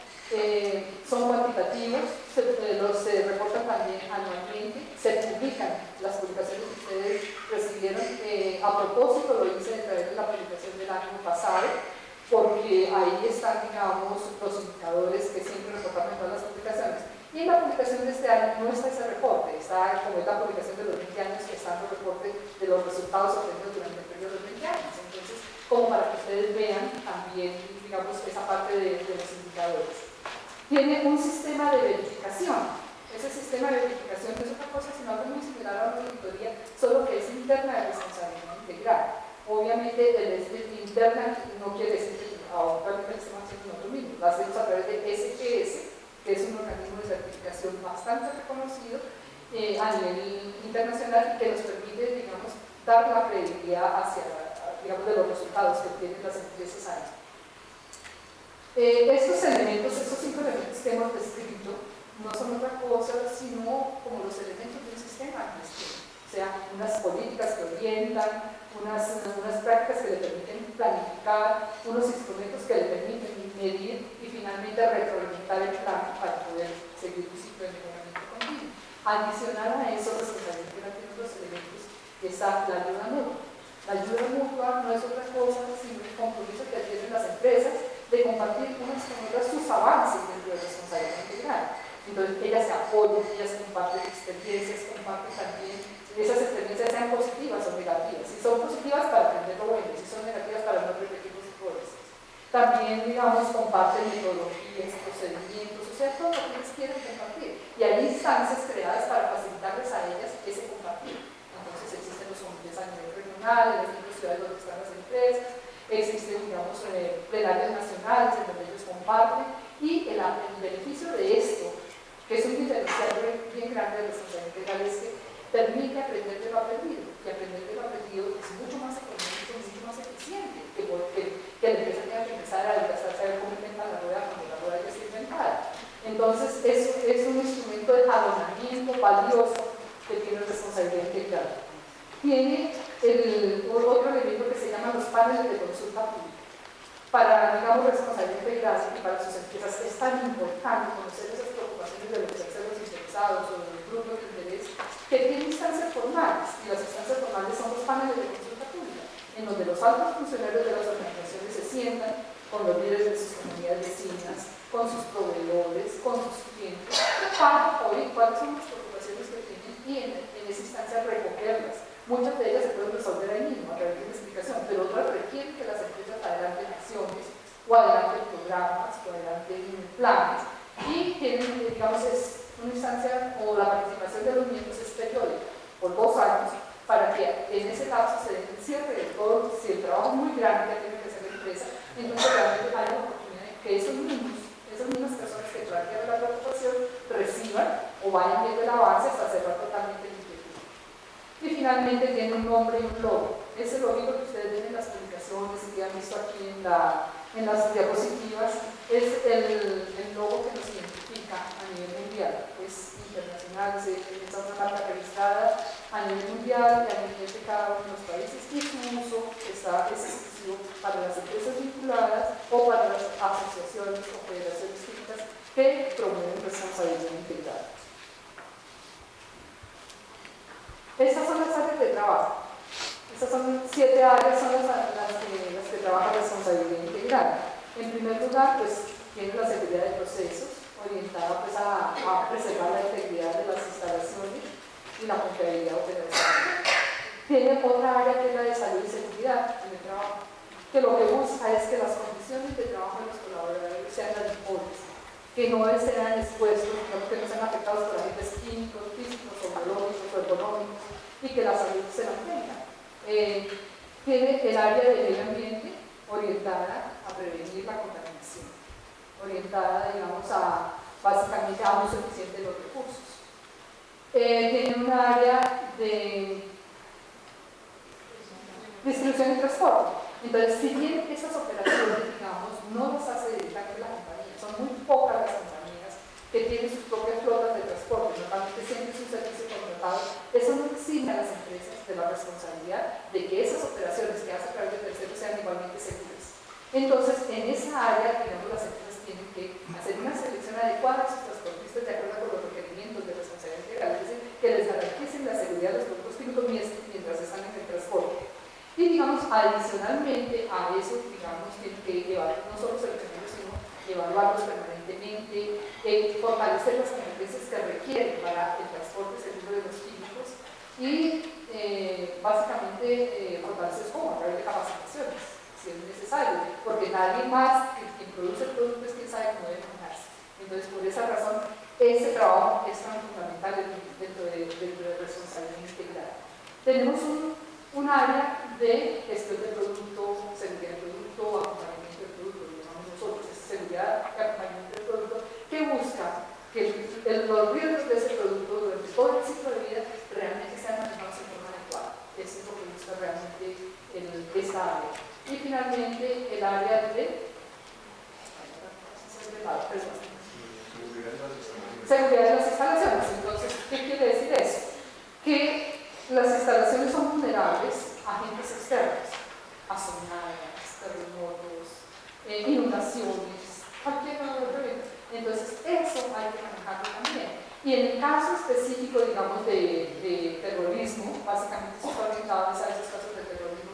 Son cuantitativos, se reportan también anualmente, se publican las publicaciones que ustedes recibieron a propósito propósito lo hice a través de la publicación del año pasado, porque ahí están, digamos, los indicadores que siempre reportamos en todas las publicaciones. Y en la publicación de este año no está ese reporte, está como es la publicación de los 20 años, que está el reporte de los resultados obtenidos durante el periodo de los 20 años. Entonces, como para que ustedes vean también, digamos, esa parte de los indicadores. Tiene un sistema de verificación. Ese sistema de verificación no es otra cosa sino algo muy similar a una auditoría, solo que es interna de responsabilidad integral. Obviamente, el interna no quiere decir que actualmente lo estamos haciendo nosotros mismos, lo hacemos a través de SPS, que es un organismo de certificación bastante reconocido a nivel internacional y que nos permite, digamos, dar la credibilidad hacia, digamos, de los resultados que tienen las empresas ahí. Estos elementos, estos 5 elementos que hemos descrito, no son otra cosa sino como los elementos de un sistema de gestión. O sea, unas políticas que orientan, unas prácticas que le permiten planificar, unos instrumentos que le permiten medir y finalmente retroalimentar el plan para poder seguir un ciclo de mejoramiento continuo. Adicional a eso, responsabilidad tiene otros elementos que está la ayuda mutua. La ayuda mutua no es otra cosa sino el compromiso que tienen las empresas de compartir unas con otras sus avances dentro de responsabilidad integral. Entonces, ellas se apoyan, ellas comparten experiencias, comparten también esas experiencias, sean positivas o negativas. Si son positivas, para aprender lo bueno, si son negativas, para no repetir los errores. También, digamos, comparten metodologías, procedimientos, o sea, todo lo que ellos quieren compartir. Y hay instancias creadas para facilitarles a ellas ese compartir. Entonces, existen los comités a nivel regional, en las distintas ciudades donde están las empresas, existen, digamos, plenarias nacionales en donde ellos comparten, y el beneficio de esto, que es un diferencial bien grande de responsabilidad integral, es que permite aprender de lo aprendido, y aprender de lo aprendido es mucho más económico, mucho más eficiente que la empresa tenga que empezar a desgastarse a ver cómo inventa la rueda cuando la rueda ya está inventada. Entonces, es un instrumento de jalonamiento valioso que tiene responsabilidad integral. Tiene otro elemento que se llama los paneles de consulta pública. Para, digamos, responsabilidad integral y para sus empresas es tan importante conocer esas preocupaciones de los terceros interesados o de los grupos de interés que tiene instancias formales, y las instancias formales son los paneles de consulta pública, en donde los altos funcionarios de las organizaciones se sientan con los líderes de sus comunidades vecinas, con sus proveedores, con sus clientes, para oír cuáles son las preocupaciones que tienen y en esa instancia recogerlas. Muchas de ellas se pueden resolver ahí mismo a través de una explicación, pero otras requieren que las empresas adelanten acciones o adelanten programas o adelanten planes, y tienen, digamos, es una instancia o la participación de los miembros es periódica por 2 años para que en ese lapso se den el cierre de todo. Si el trabajo es muy grande que tiene que hacer la empresa, entonces realmente hay la oportunidad de que esas mismas personas que plantean la preocupación reciban o vayan viendo el avance hasta cerrar totalmente el inquietud. Y finalmente tiene un nombre y un logo. Ese logo que ustedes ven en las publicaciones y que han visto aquí en las diapositivas es el logo que nos identifica a nivel mundial. Es internacional, es una marca registrada a nivel mundial y a nivel de cada uno de los países, y su uso es exclusivo para las empresas vinculadas o para las asociaciones o federaciones cívicas que promueven responsabilidad integral. Estas son las áreas de trabajo. Estas son 7 áreas, son las que trabajan responsabilidad integral. En primer lugar, pues tiene la seguridad de procesos, orientada pues, a preservar la integridad de las instalaciones y la confiabilidad operacional. Tiene otra área que es la de salud y seguridad en el trabajo, que lo que busca es que las condiciones de trabajo de los colaboradores sean las mejores, que no sean expuestos, que no sean afectados por agentes químicos, físicos, o biológicos o económicos, y que la salud se mantenga. Tiene el área de medio ambiente orientada a prevenir la contaminación, orientada, digamos, básicamente a un uso eficiente de los recursos. Tiene un área de distribución y transporte. Entonces, si bien esas operaciones, digamos, no las hace directamente la compañía, son muy pocas las compañías que tienen sus propias flotas de transporte, normalmente siempre es un servicio contratado, eso no exime a las empresas de la responsabilidad de que esas operaciones que hacen a través de terceros sean igualmente seguras. Entonces, en esa área, digamos, las empresas tienen que hacer una selección adecuada a sus transportistas de acuerdo con los requerimientos de responsabilidad integral, es decir, que les garanticen la seguridad de los productos químicos mientras están en el transporte. Y digamos, digamos, adicionalmente a eso, digamos, tiene que llevar no solo seleccionarlos, sino evaluarlos permanentemente, fortalecer las competencias que requieren para el transporte seguro de los químicos y básicamente fortalecer como a través de capacitaciones, si es necesario, porque nadie más que quien produce el producto es quien sabe cómo debe manejarse. Entonces, por esa razón, ese trabajo es tan fundamental dentro de responsabilidad integral. Tenemos un área de gestión del producto, seguridad del producto, acompañamiento del producto, lo llamamos nosotros, es seguridad y acompañamiento del producto, que busca que los riesgos de ese producto durante todo el ciclo de vida realmente sean manejados de forma adecuada. Eso es lo que busca realmente esta área. Y finalmente el área de seguridad de las instalaciones. Entonces, ¿qué quiere decir eso? Que las instalaciones son vulnerables a agentes externos, a sonadas, terremotos, inundaciones, cualquier otro evento. Entonces, eso hay que manejarlo también. Y en el caso específico, digamos, de terrorismo, básicamente se está orientado a esos casos de terrorismo,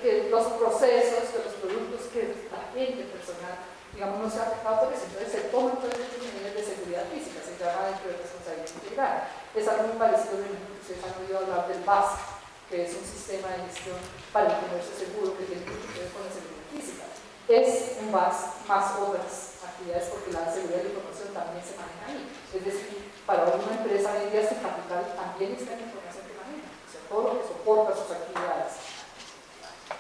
que los procesos, que los productos, que la gente personal, digamos, no se ha afectado por eso. Entonces, se toman todas estas medidas de seguridad física, se llama dentro de responsabilidad integral. Es algo muy parecido, por ejemplo, ustedes han oído hablar del BAS, que es un sistema de gestión para el comercio seguro que tiene mucho que ver con la seguridad física. Es un BAS más otras actividades porque la seguridad de la información también se maneja ahí. Es decir, para una empresa hoy en día su capital también está en la información que maneja, o sea, todo lo que soporta sus actividades.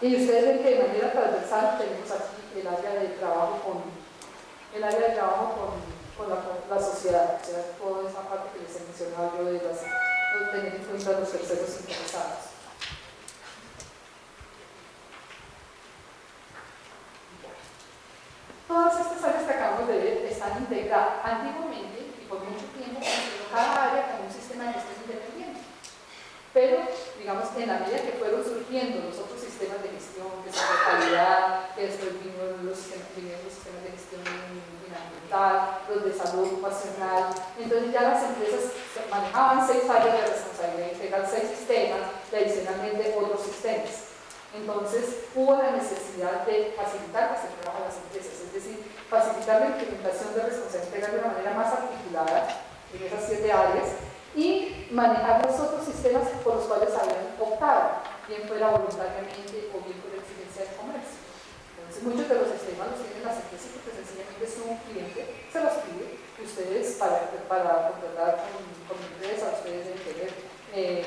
Y ustedes ven que de manera transversal tenemos aquí el área de trabajo con la sociedad, o sea, toda esa parte que les he mencionado yo de tener en cuenta los terceros interesados. Todas estas áreas que acabamos de ver están integradas antiguamente y por mucho tiempo cada área con un sistema de gestión independiente. Pero, digamos, en la medida que fueron surgiendo los otros sistemas de gestión, que son de calidad, que después vinieron los sistemas de gestión ambiental, los de salud ocupacional, entonces ya las empresas manejaban 6 áreas de responsabilidad integral, 6 sistemas y adicionalmente otros sistemas. Entonces hubo la necesidad de facilitar el trabajo de las empresas, es decir, facilitar la implementación de responsabilidad integral de una manera más articulada en esas 7 áreas y manejar los otros sistemas por los cuales habían optado, bien fuera voluntariamente o bien por exigencia del comercio. Entonces muchos de los sistemas los tienen las empresas porque sencillamente su cliente se los pide. Ustedes para contratar con empresas, ustedes deben tener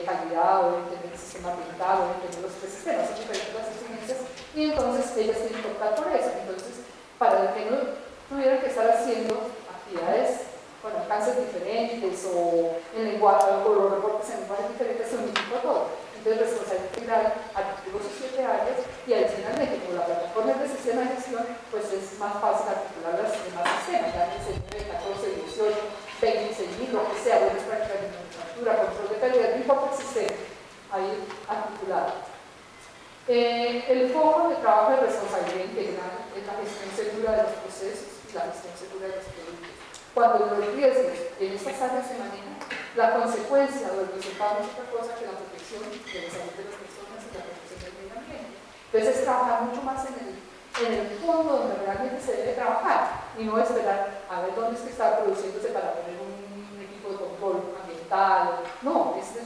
calidad o deben tener el sistema ambiental o deben tener los 3 sistemas, son diferentes las exigencias y entonces ellas tienen que optar por eso. Entonces, para que no tuvieran que estar haciendo actividades con alcances diferentes o en lenguaje o los reportes en lenguajes diferentes, se unificó todo. Entonces, responsabilidad integral articuló sus 7 áreas y adicionalmente, como la plataforma es de sistema de gestión, pues es más fácil articular los demás sistemas, ya en el 9, 14, 18, 20, 6.000, lo que sea, buenas prácticas de manufactura, control de calidad, no importa el sistema, ahí articulado. El foco de trabajo de responsabilidad integral es la gestión segura de los procesos y la gestión segura de los productos. Cuando los riesgos en estas áreas se manejan, la consecuencia o el resultado no es otra cosa que la protección de la salud de las personas y la protección del medio ambiente. Entonces es trabajar mucho más en el fondo donde realmente se debe trabajar y no esperar a ver dónde es que está produciéndose para poner un equipo de control ambiental. No, es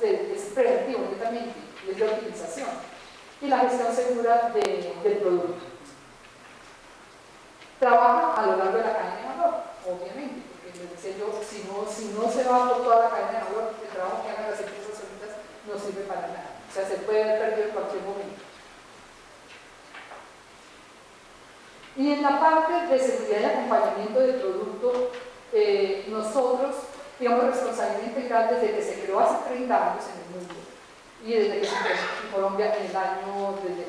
preventivo netamente, es de optimización. Y la gestión segura del producto. Trabaja a lo largo de la cadena de valor, obviamente. Les decía yo, si no se va por toda la cadena de valor, el trabajo que hagan las empresas solitas no sirve para nada. O sea, se puede perder en cualquier momento. Y en la parte de seguridad y acompañamiento del producto, nosotros, digamos, responsabilidad integral desde que se creó hace 30 años en el mundo y desde que se creó en Colombia desde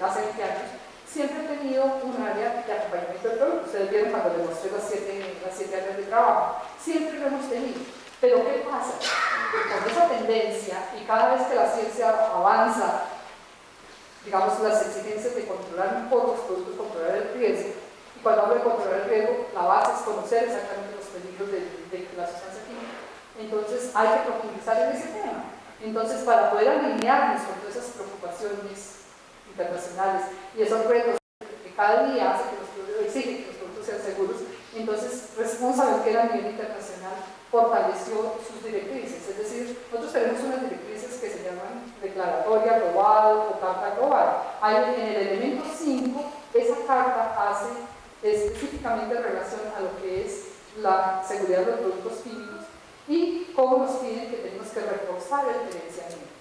hace 20 años, siempre he tenido un área de acompañamiento del producto. Ustedes vieron cuando les mostré las 7 áreas de trabajo. Siempre lo hemos tenido. Pero ¿qué pasa? Que con esa tendencia y cada vez que la ciencia avanza, digamos, las exigencias de controlar un poco los productos, controlar el riesgo, y cuando hablo de controlar el riesgo, la base es conocer exactamente los peligros de la sustancia química. Entonces hay que profundizar en ese tema. Entonces, para poder alinearnos con todas esas preocupaciones internacionales y esos retos que cada día exigen que los productos sean seguros. Entonces, Responsable a nivel internacional fortaleció sus directrices, es decir, nosotros tenemos unas directrices que se llaman Declaratoria Global o Carta Global. En el elemento 5, esa carta hace específicamente relación a lo que es la seguridad de los productos químicos y cómo nos piden que tenemos que reforzar el gerenciamiento.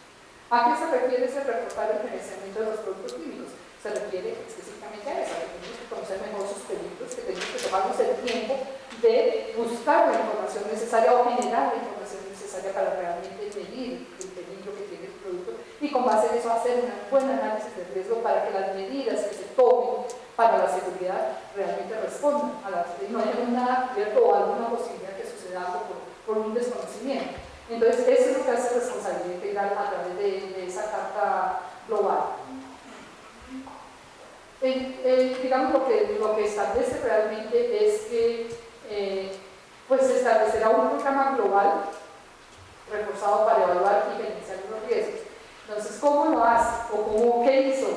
¿A qué se refiere ese reforzar el gerenciamiento de los productos químicos? Se refiere específicamente a eso, que tenemos que conocer mejor sus peligros, que tenemos que tomarnos el tiempo de buscar la información necesaria o generar la información necesaria para realmente medir el peligro que tiene el producto y con base en eso hacer un buen análisis de riesgo para que las medidas que se tomen para la seguridad realmente respondan a la no haya nada abierto o alguna posibilidad que suceda algo por un desconocimiento. Entonces, eso es lo que hace Responsabilidad Integral a través de esa carta global. Digamos lo que establece realmente es que pues se establecerá un programa global reforzado para evaluar y gerenciar los riesgos. Entonces, ¿cómo lo hace? ¿O qué hizo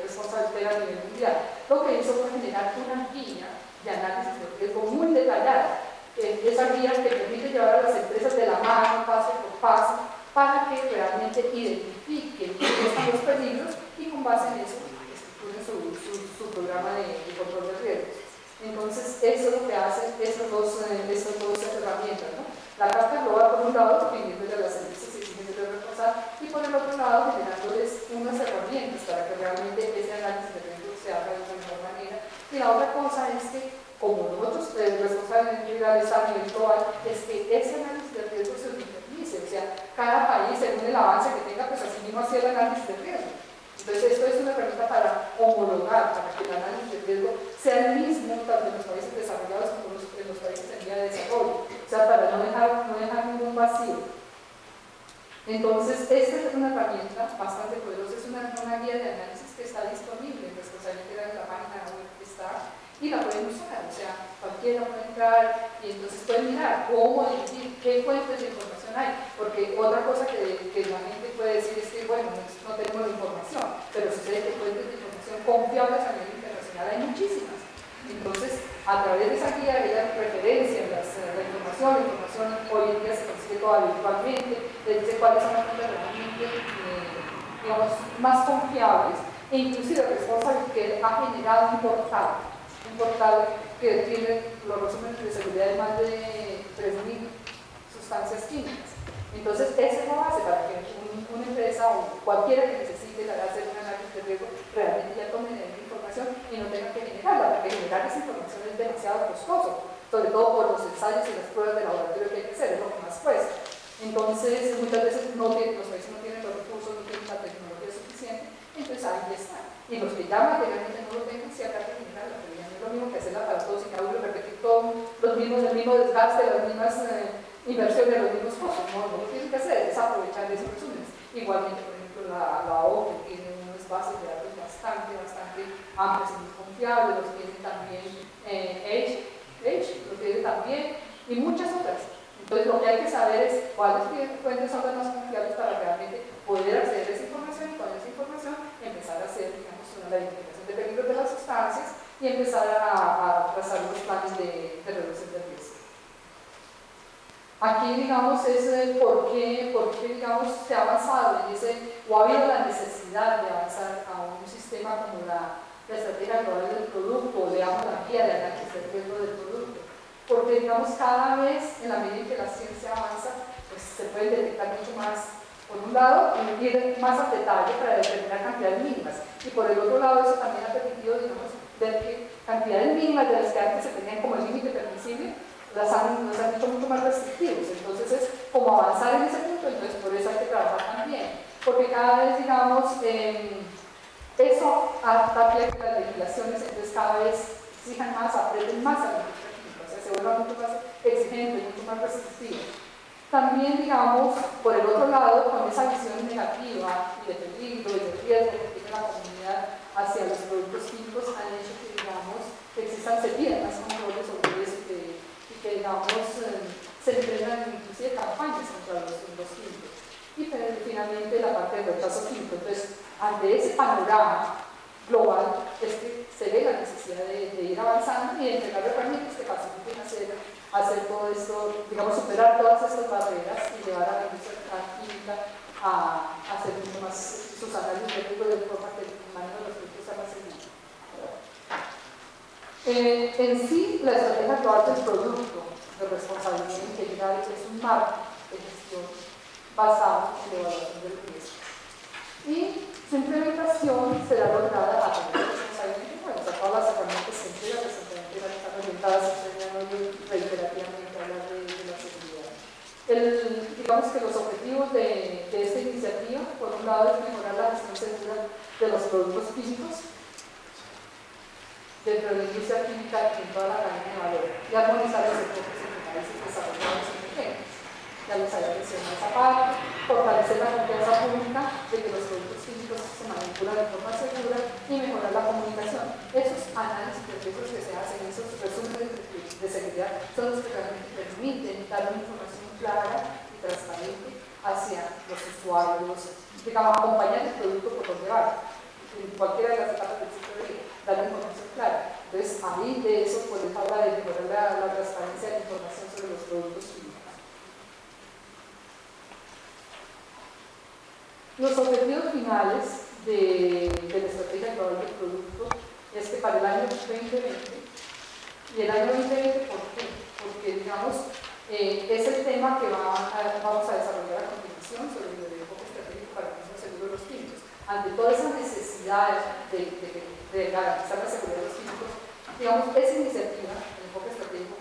Responsabilidad a nivel mundial? Lo que hizo fue generar una guía de análisis de riesgo muy detallada. Esa guía que permite llevar a las empresas de la mano, paso por paso, para que realmente identifiquen cuáles son los peligros y con base en eso estructuren su programa de control de riesgos. Entonces, eso es lo que hacen esas dos herramientas, ¿no? La carta global, por un lado, pidiéndole a las empresas exigiéndole reforzar, y por el otro lado, generándoles unas herramientas para que realmente ese análisis de riesgo se haga de una mejor manera. Y la otra cosa es que, como nosotros, Responsabilidad Integral está a nivel global, es que ese análisis de riesgo se uniformice, o sea, cada país, según el avance que tenga, pues así mismo hacía el análisis de riesgo. Entonces, esto es una herramienta para homologar, para que el análisis de riesgo sea el mismo tanto en los países desarrollados como en los países en vía de desarrollo, o sea, para no dejar ningún vacío. Entonces, esta es una herramienta bastante poderosa, es una guía de análisis que está disponible en Responsabilidad en la página web que está y la pueden usar, o sea, cualquiera puede entrar y entonces pueden mirar cómo dirigir, qué fuentes de información hay, porque otra cosa que la gente puede decir es que, bueno, no tenemos la información, pero sucede que fuentes de información confiables a nivel internacional hay muchísimas. Entonces, a través de esa guía, ella referencia la información hoy en día se consigue toda virtualmente, les dice cuáles son las fuentes realmente, digamos, más confiables, e inclusive Responsabilidad que ha generado un portal que tiene los resúmenes de seguridad de más de 3.000 sustancias químicas. Entonces, esa es la base para que una empresa o cualquiera que necesite hacer un análisis de riesgo realmente ya tome la información y no tenga que generarla, porque generar esa información es demasiado costoso, sobre todo por los ensayos y las pruebas de laboratorio que hay que hacer, es lo que más cuesta. Entonces, muchas veces los países no tienen los recursos, no tienen la tecnología suficiente, entonces ahí está. Y los que llaman que realmente no lo tengan, si acá que generarla, pero ya no es lo mismo que hacerla para todos y cada uno repetir todo el mismo desgaste, las mismas inversiones, los mismos costos. No, lo que tienen que hacer es aprovechar esos resúmenes. Igualmente, por ejemplo, la OCDE tiene unas bases de datos bastante amplias y muy confiables, los tienen también Edge, lo tienen también, y muchas otras. Entonces, lo que hay que saber es cuáles fuentes son las más confiables para realmente poder acceder a esa información y con esa información empezar a hacer, digamos, la identificación de peligros de las sustancias y empezar a trazar los planes de reducción de riesgo. Aquí, digamos, es por qué digamos, se ha avanzado en o ha habido la necesidad de avanzar a un sistema como la estrategia global del producto, o digamos, la guía de análisis del riesgo del producto. Porque, digamos, cada vez, en la medida en que la ciencia avanza, pues se puede detectar mucho más, por un lado, ir más al detalle para determinar cantidades mínimas, y por el otro lado, eso también ha permitido, digamos, ver que cantidades mínimas de las que antes se tenían como el límite permisible, las han hecho mucho más restrictivos. Entonces es como avanzar en ese punto, entonces por eso hay que trabajar también, porque cada vez, digamos, eso tapia que las legislaciones entonces cada vez exijan más, aprenden más a la industria química, o sea, se vuelvan mucho más exigentes, mucho más restrictivos. También, digamos, por el otro lado, con esa visión negativa y de peligro y de riesgo que tiene la comunidad hacia los productos químicos, han hecho que, digamos, se pidan más controles sobre eso y que digamos, se entrenan inclusive campañas contra los químicos. Y finalmente la parte del rechazo químico. Entonces, ante ese panorama global es que se ve la necesidad de ir avanzando y de entregar herramientas que faciliten hacer todo esto, digamos, superar todas estas barreras y llevar a la industria química a hacer mucho más sus análisis de forma que el manejo de los productos sea más sencillo. En sí, la estrategia global del producto de responsabilidad integral es un marco de gestión basado en la evaluación del riesgo. Y su implementación será lograda a través de responsabilidad integral. O sea, todas las herramientas que entrega la responsabilidad integral están orientadas reiterativamente a hablar de la seguridad. Digamos que los objetivos de esta iniciativa, por un lado, es mejorar la gestión segura de los productos químicos dentro de la industria química en toda la cadena de valor y armonizar los enfoques entre países desarrollados y emergentes. Ya les había mencionado esa parte, fortalecer la confianza pública de que los productos químicos se manipulan de forma segura y mejorar la comunicación. Esos análisis de riesgos que se hacen, esos resúmenes de seguridad, son los que realmente permiten dar una información clara y transparente hacia los usuarios, digamos, acompañar el producto por donde va, en cualquiera de las etapas del ciclo de vida, dar la información clara. Entonces, ahí de eso pues les habla de mejorar la transparencia de la información sobre los productos químicos. Los objetivos finales de la estrategia global del producto es que para el año 2020, y el año 2020, ¿por qué? Porque, digamos, es el tema que vamos a desarrollar a continuación sobre el enfoque estratégico para el manejo seguro de los químicos. Ante toda esa necesidad de garantizar la seguridad de los químicos, digamos, esa iniciativa, el enfoque estratégico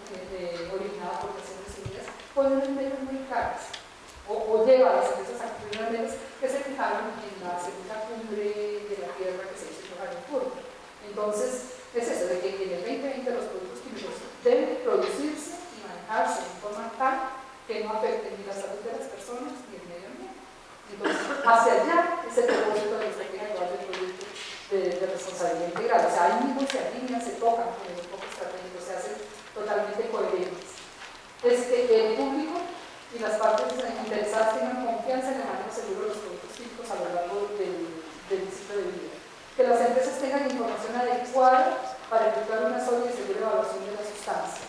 originada por Naciones Unidas, pone unas metas muy claras, o lleva a las empresas a cumplir unas metas que se fijaron en la segunda cumbre de la Tierra que se hizo en Johannesburgo. Entonces, es eso, de que en el 2020 los productos químicos deben producirse y manejarse de forma tal que no afecten ni la salud de las personas ni el medio ambiente. Entonces, hacia allá es el propósito de la estrategia global del producto de responsabilidad integral. O sea, ahí mismo se alinean, se tocan con el enfoque estratégico, se hacen totalmente coherentes. Es que el público y las partes interesadas tengan confianza en el manejo seguro de los productos químicos a lo largo del ciclo de vida. Que las empresas tengan información adecuada para efectuar una sólida y segura evaluación de la sustancia.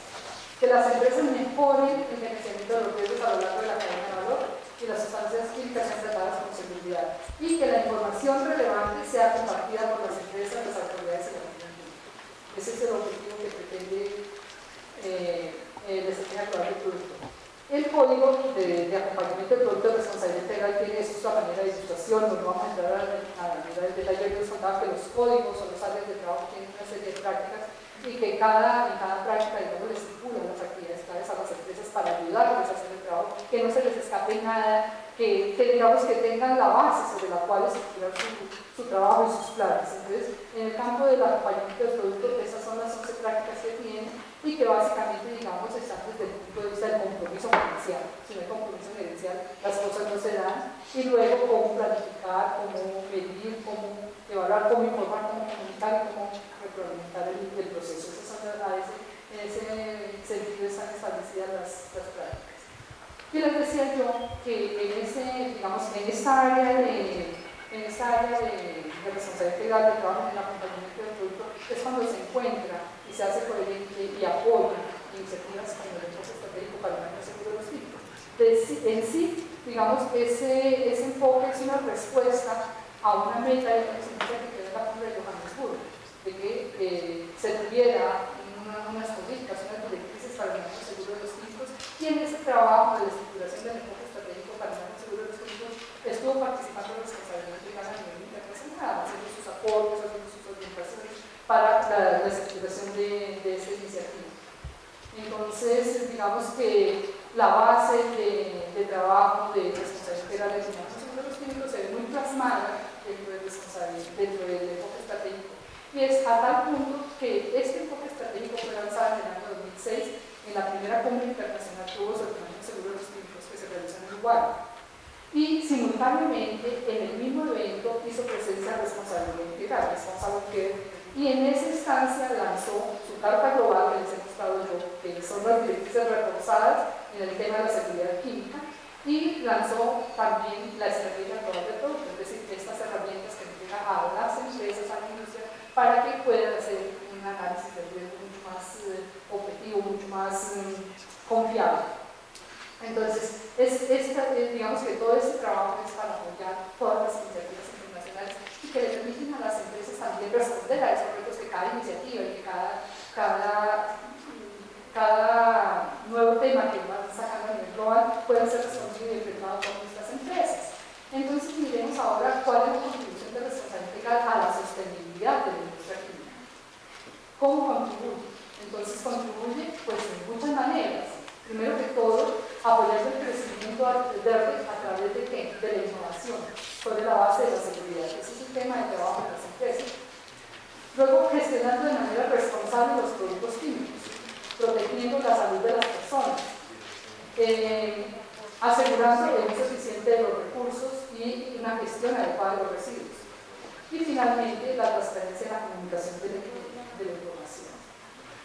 Que las empresas mejoren el gerenciamiento de los riesgos a lo largo de la cadena de valor y las sustancias químicas sean tratadas con seguridad. Y que la información relevante sea compartida por las empresas, las autoridades y la opinión pública. Ese es el objetivo que pretende la estrategia global del producto. El código de acompañamiento del producto de responsabilidad integral tiene su manera de ilustración, no vamos a entrar a el detalle. Yo les contaba que los códigos o los áreas de trabajo tienen una serie de prácticas y que en cada práctica, digamos, les estipulan las actividades claves a las empresas para ayudarles a hacer el trabajo, que no se les escape nada, que digamos que tengan la base sobre la cual estructurar su trabajo y sus planes. Entonces, en el campo del acompañamiento del producto, esas son las 11 prácticas que tienen y que básicamente, digamos, están desde el punto de vista del compromiso gerencial. Si no hay compromiso gerencial, las cosas no se dan. Y luego, cómo planificar, cómo medir, cómo evaluar, cómo informar, cómo comunicar y cómo retroalimentar el proceso. En ese sentido están establecidas las prácticas. Y les decía yo que en esta área de responsabilidad integral de trabajo en el acompañamiento del producto es cuando se encuentra y se hace coherente y apoya iniciativas como el enfoque estratégico para el manejo seguro de los químicos. En sí, digamos, ese enfoque es una respuesta a una meta de la que quedó en la cumbre de Johannesburgo, de que se tuviera unas políticas, unas directrices para el manejo seguro de los químicos, y en ese trabajo de la estructuración del enfoque estratégico para el manejo seguro de los químicos estuvo participando en responsabilidad integral a nivel internacional, haciendo sus aportes, haciendo sus orientaciones para la estructuración de esta iniciativa. Entonces, digamos que la base de trabajo de responsabilidad integral del manejo seguro de los químicos se ve muy plasmada dentro del enfoque estratégico. Y es a tal punto que este enfoque estratégico fue lanzado en el año 2006 en la primera cumbre internacional que hubo sobre el manejo seguro de los químicos que se realizó en Uruguay. Y simultáneamente en el mismo evento hizo presencia responsabilidad integral, Responsible Care, y en esa instancia lanzó su carta global que les he mostrado yo, que son las directrices reforzadas en el tema de la seguridad química, y lanzó también la estrategia global de producto, es decir, estas herramientas que a las empresas, a la industria, para que puedan hacer un análisis del riesgo mucho más objetivo, mucho más confiable. Entonces, digamos que todo este trabajo es para apoyar todas las iniciativas internacionales y que le permiten a las empresas también responder a esos retos que cada iniciativa y que cada nuevo tema que va sacando a nivel global pueda ser respondido y enfrentado por nuestras empresas. Entonces, miremos ahora cuál es la contribución de responsabilidad a la sostenibilidad de la industria química. ¿Cómo contribuye? Entonces, contribuye pues de muchas maneras. Primero que todo, apoyando el crecimiento verde a través de ¿qué? De la innovación, sobre la base de la seguridad. Ese es el tema de trabajo de las empresas. Luego, gestionando de manera responsable los productos químicos, protegiendo la salud de las personas, asegurando el uso eficiente de los recursos y una gestión adecuada de los residuos. Y finalmente, la transparencia en la comunicación de la información.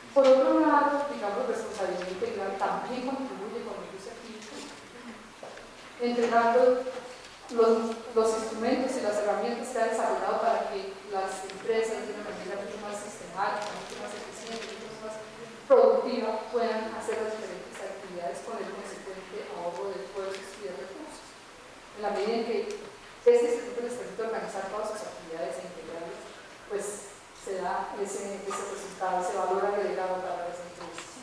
Por otro lado, digamos, responsabilidad integral también contribuye con la industria química, entregando los instrumentos y las herramientas que ha desarrollado para que las empresas de una manera mucho más sistemática, mucho más eficiente, mucho más productiva puedan hacer las diferentes actividades con el consecuente ahorro de esfuerzos y de recursos. En la medida en que este instituto les permite organizar todas sus actividades e integrarlas, pues se da ese resultado, ese valor agregado para las empresas.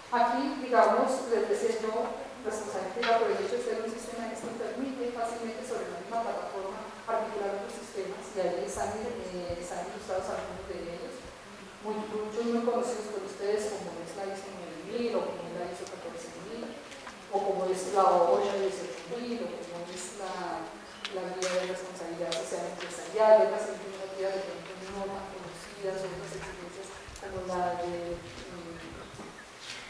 Aquí, digamos, les decía yo, responsabilidad por el hecho de ser un sistema que esto permite fácilmente sobre la misma plataforma articular otros sistemas, y ahí están ilustrados algunos de ellos, muchos muy conocidos por ustedes, como es la ISO 9000 o como es la ISO 14000 o como es la OSHA 18000 o como es la guía de responsabilidad social empresarial, y otras iniciativas de normas conocidas, otras exigencias como la de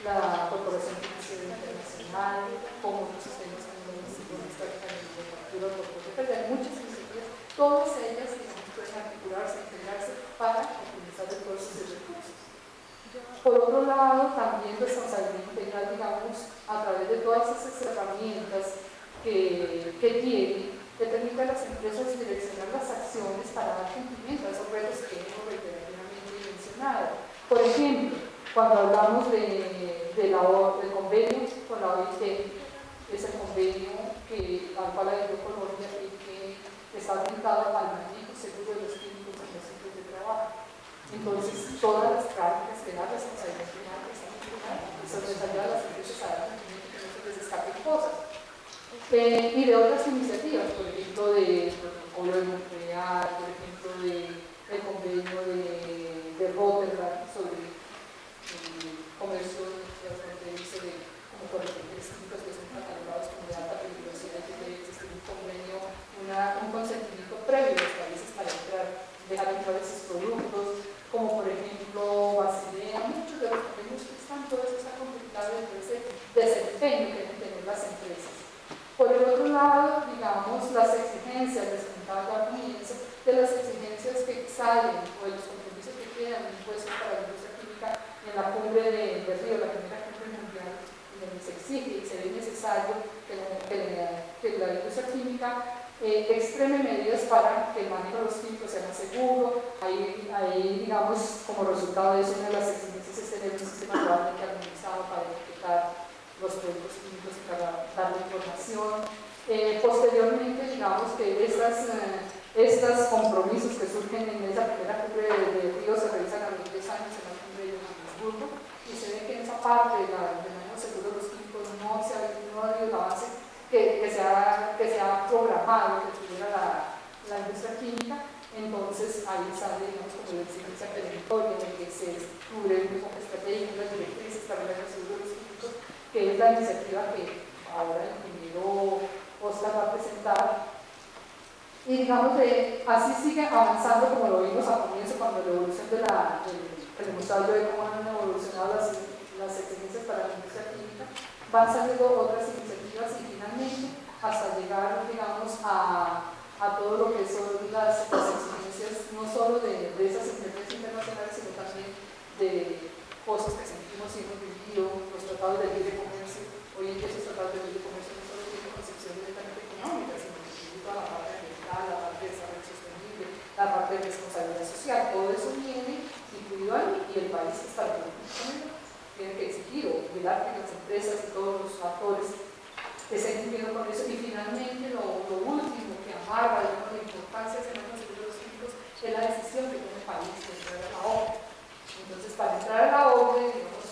la Corporación Financiera Internacional, como otros sistemas como el Instituto Histórico de Factura, hay muchas iniciativas, todas ellas digamos, pueden articularse, integrarse para optimizar el proceso de recursos. Por otro lado, también responsabilidad integral, digamos, a través de todas esas herramientas que tienen, que permiten a las empresas direccionar las acciones para dar cumplimiento a esos retos que hemos reiterativamente mencionado. Por ejemplo, cuando hablamos del convenio con la OIT, es el convenio al cual adhirió Colombia y que está orientado al manejo seguro de los químicos en los sitios de trabajo. Entonces, todas las prácticas que la responsabilidad final están implicadas y sobre ayuda a las empresas a dar cumplimiento que no se les escapen cosas. Y de otras iniciativas, por ejemplo, del protocolo de Montreal, por ejemplo, del convenio de Rotterdam sobre comercio fronterizo como por ejemplo químicos que son catalogados como de alta peligrosidad, que debe existir un convenio, un consentimiento previo de los países para dejar entrar esos productos, como por ejemplo Basilea, muchos de los convenios que están, todo eso está contemplado dentro de ese desempeño que deben tener las empresas. Por el otro lado, digamos, las exigencias, les comentaba ya al comienzo, de las exigencias que salen o de los compromisos que quedan impuestos para la industria química en la cumbre de Río, la primera cumbre mundial, donde se exige y se ve necesario que la industria química extreme medidas para que el manejo de los químicos sea más seguro. Ahí, digamos, como resultado de eso, una de las exigencias es tener un sistema globalmente armonizado para identificar los productos químicos y para dar la información. Posteriormente, digamos que estos compromisos que surgen en esa primera cumbre de Río se realizan a los 10 años en la cumbre de Johannesburgo, y se ve que en esa parte del manejo seguro de los químicos no ha habido el avance que se ha programado que tuviera la industria química. Entonces ahí sale, digamos, como la exigencia perentoria en el que se descubre un enfoque estratégico, las directrices para el seguro de los químicos, que es la iniciativa que ahora el ingeniero Oscar va a presentar. Y digamos que así sigue avanzando como lo vimos al comienzo cuando la evolución que les mostraba yo de cómo han evolucionado las exigencias para la industria química, van saliendo otras iniciativas y finalmente hasta llegar, digamos, a todo lo que son las exigencias no solo de esas empresas internacionales, sino también de cosas que sentimos y hemos vivido, los tratados de libre comercio. Hoy en día esos tratados de libre comercio no solo tienen concepción directamente económica, sino que incluyen toda la parte ambiental, la parte de desarrollo sostenible, social, todo eso viene incluido ahí, y el país es para que tiene que exigir o cuidar que las empresas y todos los actores estén cumpliendo con eso. Y finalmente lo último que amarra, digamos, la importancia de los seguros químicos es la decisión que tiene el país de entrar a la OCDE. Entonces, para entrar a la OCDE, digamos,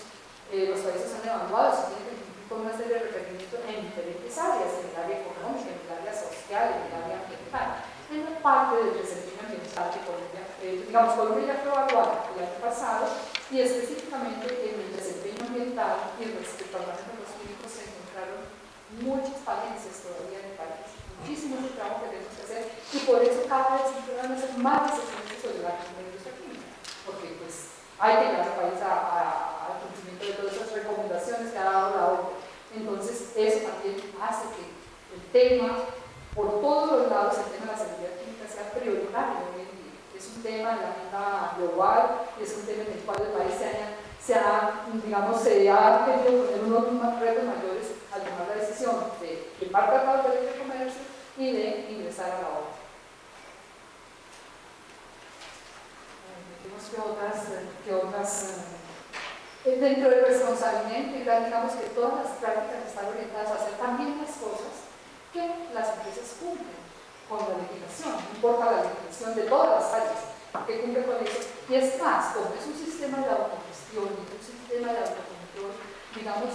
los países son evaluados y tienen que cumplir con una serie de requerimientos en diferentes áreas, en el área económica, en el área social, en el área ambiental. En la parte del desempeño ambiental de Colombia, digamos, Colombia ya fue evaluada el año pasado, y específicamente en el desempeño ambiental y respecto al manejo de los químicos se encontraron muchas falencias todavía en el país, muchísimo trabajo que tenemos que hacer, y por eso cada vez se van a hacer más exigentes sobre la industria química, porque pues hay que llevar al país al cumplimiento de todas esas recomendaciones que ha dado la ONU. Entonces eso también hace que el tema, por todos los lados, el tema de la seguridad química sea prioritario hoy en día. Es un tema de la agenda global, es un tema en el cual el país se ha querido poner unos retos mayores al tomar la decisión de firmar tratados de libre comercio y de ingresar a la ONU. Dentro del responsabilidad integral, digamos que todas las prácticas están orientadas a hacer también las cosas que las empresas cumplen con la legislación, no importa la legislación de todas las áreas, que cumple con eso. Y es más, como es un sistema de autogestión y un sistema de autocontrol, digamos,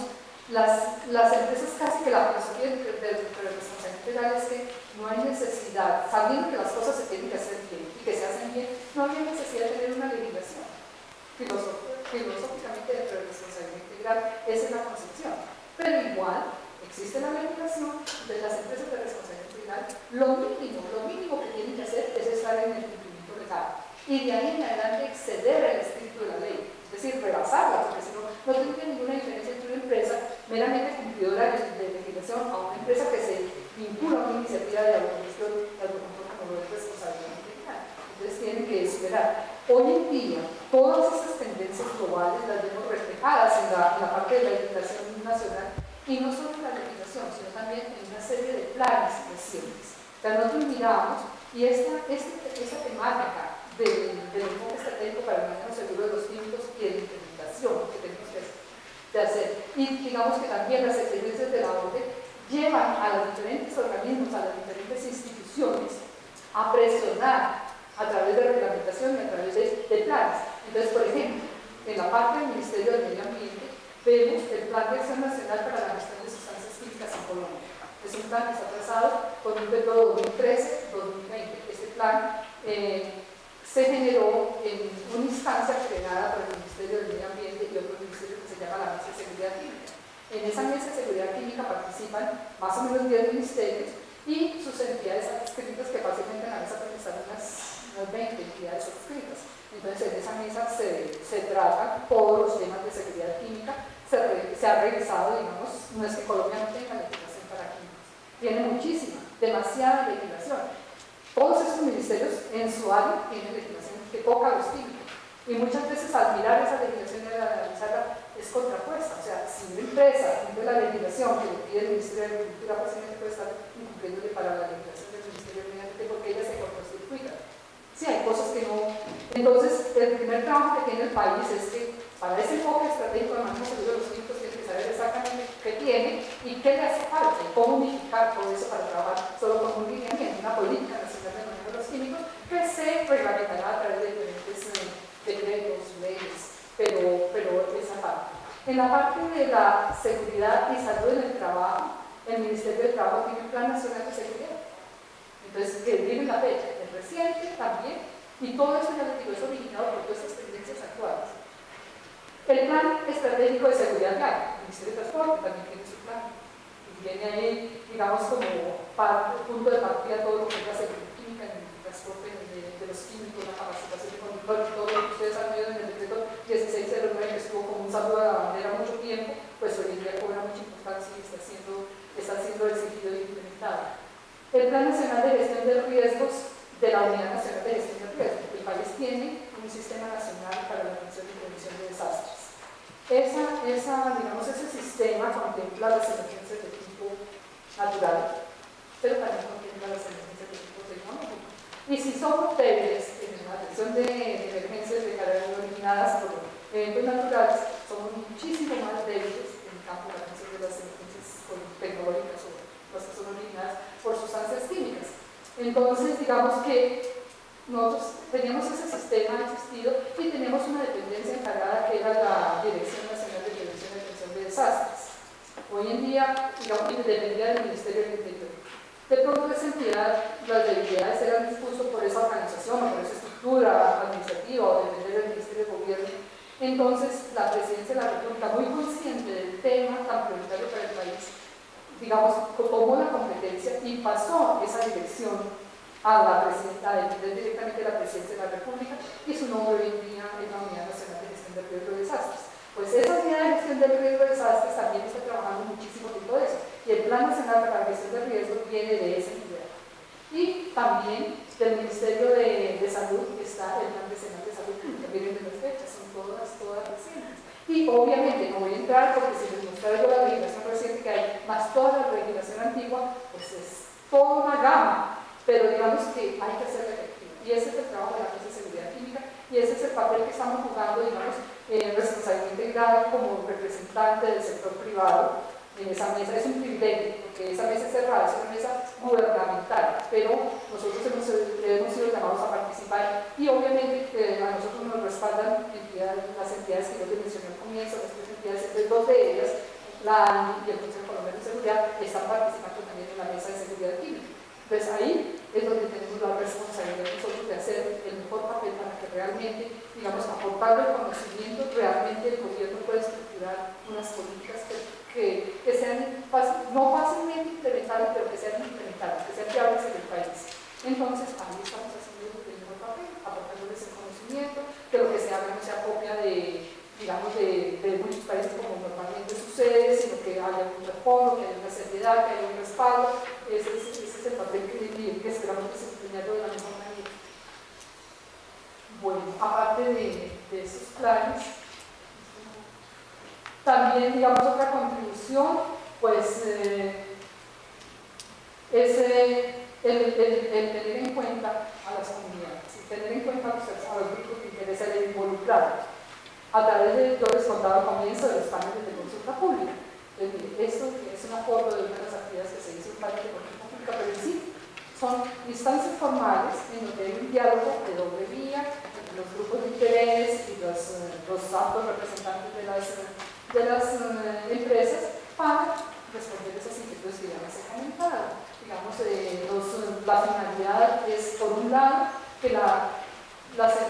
las empresas casi que la filosofía de responsabilidad integral es que no hay necesidad, sabiendo que las cosas se tienen que hacer bien y que se hacen bien, no había necesidad de tener una legislación. Filosóficamente, dentro de la responsabilidad integral, esa es la concepción. Pero igual, existe la legislación de las empresas de responsabilidad integral, lo mínimo que tienen que hacer es estar en el cumplimiento legal. Y de ahí en adelante exceder el espíritu de la ley, es decir, rebasarla, porque si no, no tendría ninguna diferencia entre una empresa meramente cumplidora de legislación a una empresa que se vincula a una iniciativa de autogestión de autocontrol como lo es responsabilidad integral. Entonces tienen que superar. Hoy en día, todas esas tendencias globales las vemos reflejadas en la parte de la legislación nacional, y no solo en la legislación, sino también en una serie de planes recientes. O sea, nosotros miramos, y esta temática del enfoque estratégico para el manejo seguro de los químicos y de la implementación que tenemos que hacer, y digamos que también las exigencias de la ONU llevan a los diferentes organismos, a las diferentes instituciones a presionar a través de reglamentación y a través de planes. Entonces, por ejemplo, en la parte del Ministerio del Medio Ambiente vemos el Plan de Acción Nacional para la Gestión de Sustancias Químicas en Colombia. Es un plan que está trazado con un periodo 2013-2020. Este plan se generó en una instancia creada por el Ministerio del Medio Ambiente y otro ministerio que se llama la Mesa de Seguridad Química. En esa Mesa de Seguridad Química participan más o menos 10 ministerios y sus entidades adscritas, que fácilmente en la mesa pueden estar unas 20 entidades adscritas. Entonces, en esa mesa se tratan todos los temas de seguridad química. Se ha revisado, digamos, no es que Colombia no tenga legislación para químicos, tiene muchísima, demasiada legislación. Todos estos ministerios en su área tienen legislación que toca a los químicos, y muchas veces al mirar esa legislación y al analizarla es contrapuesta. O sea, si una empresa cumple la legislación que le pide el Ministerio de Agricultura, fácilmente puede estar incumpliéndole para la legislación del Ministerio de Medio Ambiente porque ella se cortocircuita. Sí, hay cosas que no. Entonces, el primer trabajo que tiene el país es que para ese enfoque estratégico de manejo seguro de los químicos tiene que saber exactamente qué tiene y qué le hace falta y cómo unificar todo eso para trabajar solo con un lineamiento, una política nacional de manejo de los químicos que se reglamentará a través de diferentes decretos, leyes, pero esa parte. En la parte de la seguridad y salud en el trabajo, el Ministerio del Trabajo tiene un Plan Nacional de Seguridad. Entonces, que viene la fecha, es reciente también, y todo esto ya les digo, es originado por todas estas tendencias actuales. El Plan Estratégico de Seguridad Vial, el Ministerio de Transporte también tiene su plan, y viene ahí, digamos, como punto de partida todo lo que es la seguridad química en el transporte de los químicos, la capacitación de conductor, todo lo que ustedes han oído en el decreto 1609, que estuvo como un saludo a la bandera mucho tiempo, pues hoy en día cobra mucha importancia y está siendo exigido y implementado. El Plan Nacional de Gestión de Riesgos de la Unidad Nacional de Gestión de Riesgos. El país tiene un sistema nacional para la prevención y prevención de desastres. Ese sistema contempla las emergencias de tipo natural, pero también contempla las emergencias de tipo tecnológico. Y si somos débiles en el gestión de emergencias originadas por eventos naturales somos muchísimo más débiles en el campo de la atención de las emergencias tecnológicas o las que son originadas por sustancias químicas. Entonces, digamos que nosotros teníamos ese sistema existido y teníamos una dependencia encargada que era la Dirección Nacional de Prevención y Atención de Desastres. Hoy en día, digamos, dependía del Ministerio del Interior. De pronto esa entidad, las debilidades eran dispuestas por esa organización o por esa estructura administrativa o depender del Ministerio de Gobierno. Entonces, la Presidencia de la República, muy consciente del tema tan prioritario para el país, digamos, tomó la competencia y pasó esa dirección a la presidenta, a depender directamente de la Presidencia de la República, y su nombre hoy en día es la Unidad Nacional de Gestión del Riesgo de Desastres. Pues esa Unidad de Gestión del Riesgo de Desastres también está trabajando muchísimo en todo eso, y el Plan Nacional para la Gestión del Riesgo viene de esa entidad. Y también del Ministerio de Salud está el Plan Nacional de Salud, que vienen de las fechas, son todas recientes. Y obviamente no voy a entrar porque si les mostrara yo la legislación reciente que hay, más toda la legislación antigua, pues es toda una gama, pero digamos que hay que hacerla efectiva. Y ese es el trabajo de la Mesa de Seguridad Química y ese es el papel que estamos jugando, digamos, responsabilidad integrada como representante del sector privado en esa mesa. Es un privilegio, porque esa mesa es cerrada, es una mesa gubernamental, pero nosotros hemos sido llamados a participar y obviamente a nosotros nos respaldan las entidades que yo les mencioné al comienzo, las tres entidades, dos de ellas, la ANDI y el Consejo Colombiano de Seguridad, están participando también en la Mesa de Seguridad Química. Entonces ahí es donde tenemos la responsabilidad nosotros de hacer el mejor papel para que realmente, digamos, aportando el conocimiento, realmente el gobierno pueda estructurar unas políticas que sean no fácilmente implementables, pero que sean implementables, que sean viables en el país. Entonces, ahí estamos haciendo el mejor papel, aportándoles el conocimiento, que lo que se haga no sea copia de, digamos, de muchos países como normalmente sucede, sino que haya un trasfondo, que haya una seriedad, que haya un respaldo. Ese es el papel que esperamos desempeñarlo de la mejor manera. Bueno, aparte de esos planes, también, digamos, otra contribución, pues, es el tener en cuenta a las comunidades, y tener en cuenta a los grupos que interesan involucrar. A través de, yo les contaba al comienzo, de los paneles de consulta pública. Entonces, mire, esto es una foto de una de las actividades que se hizo en panel de consulta pública, pero en sí son instancias formales en donde hay un diálogo de doble vía entre los grupos de interés y los altos representantes de las empresas para responder esas inquietudes que ya les he comentado. Digamos, la finalidad es, por un lado, que las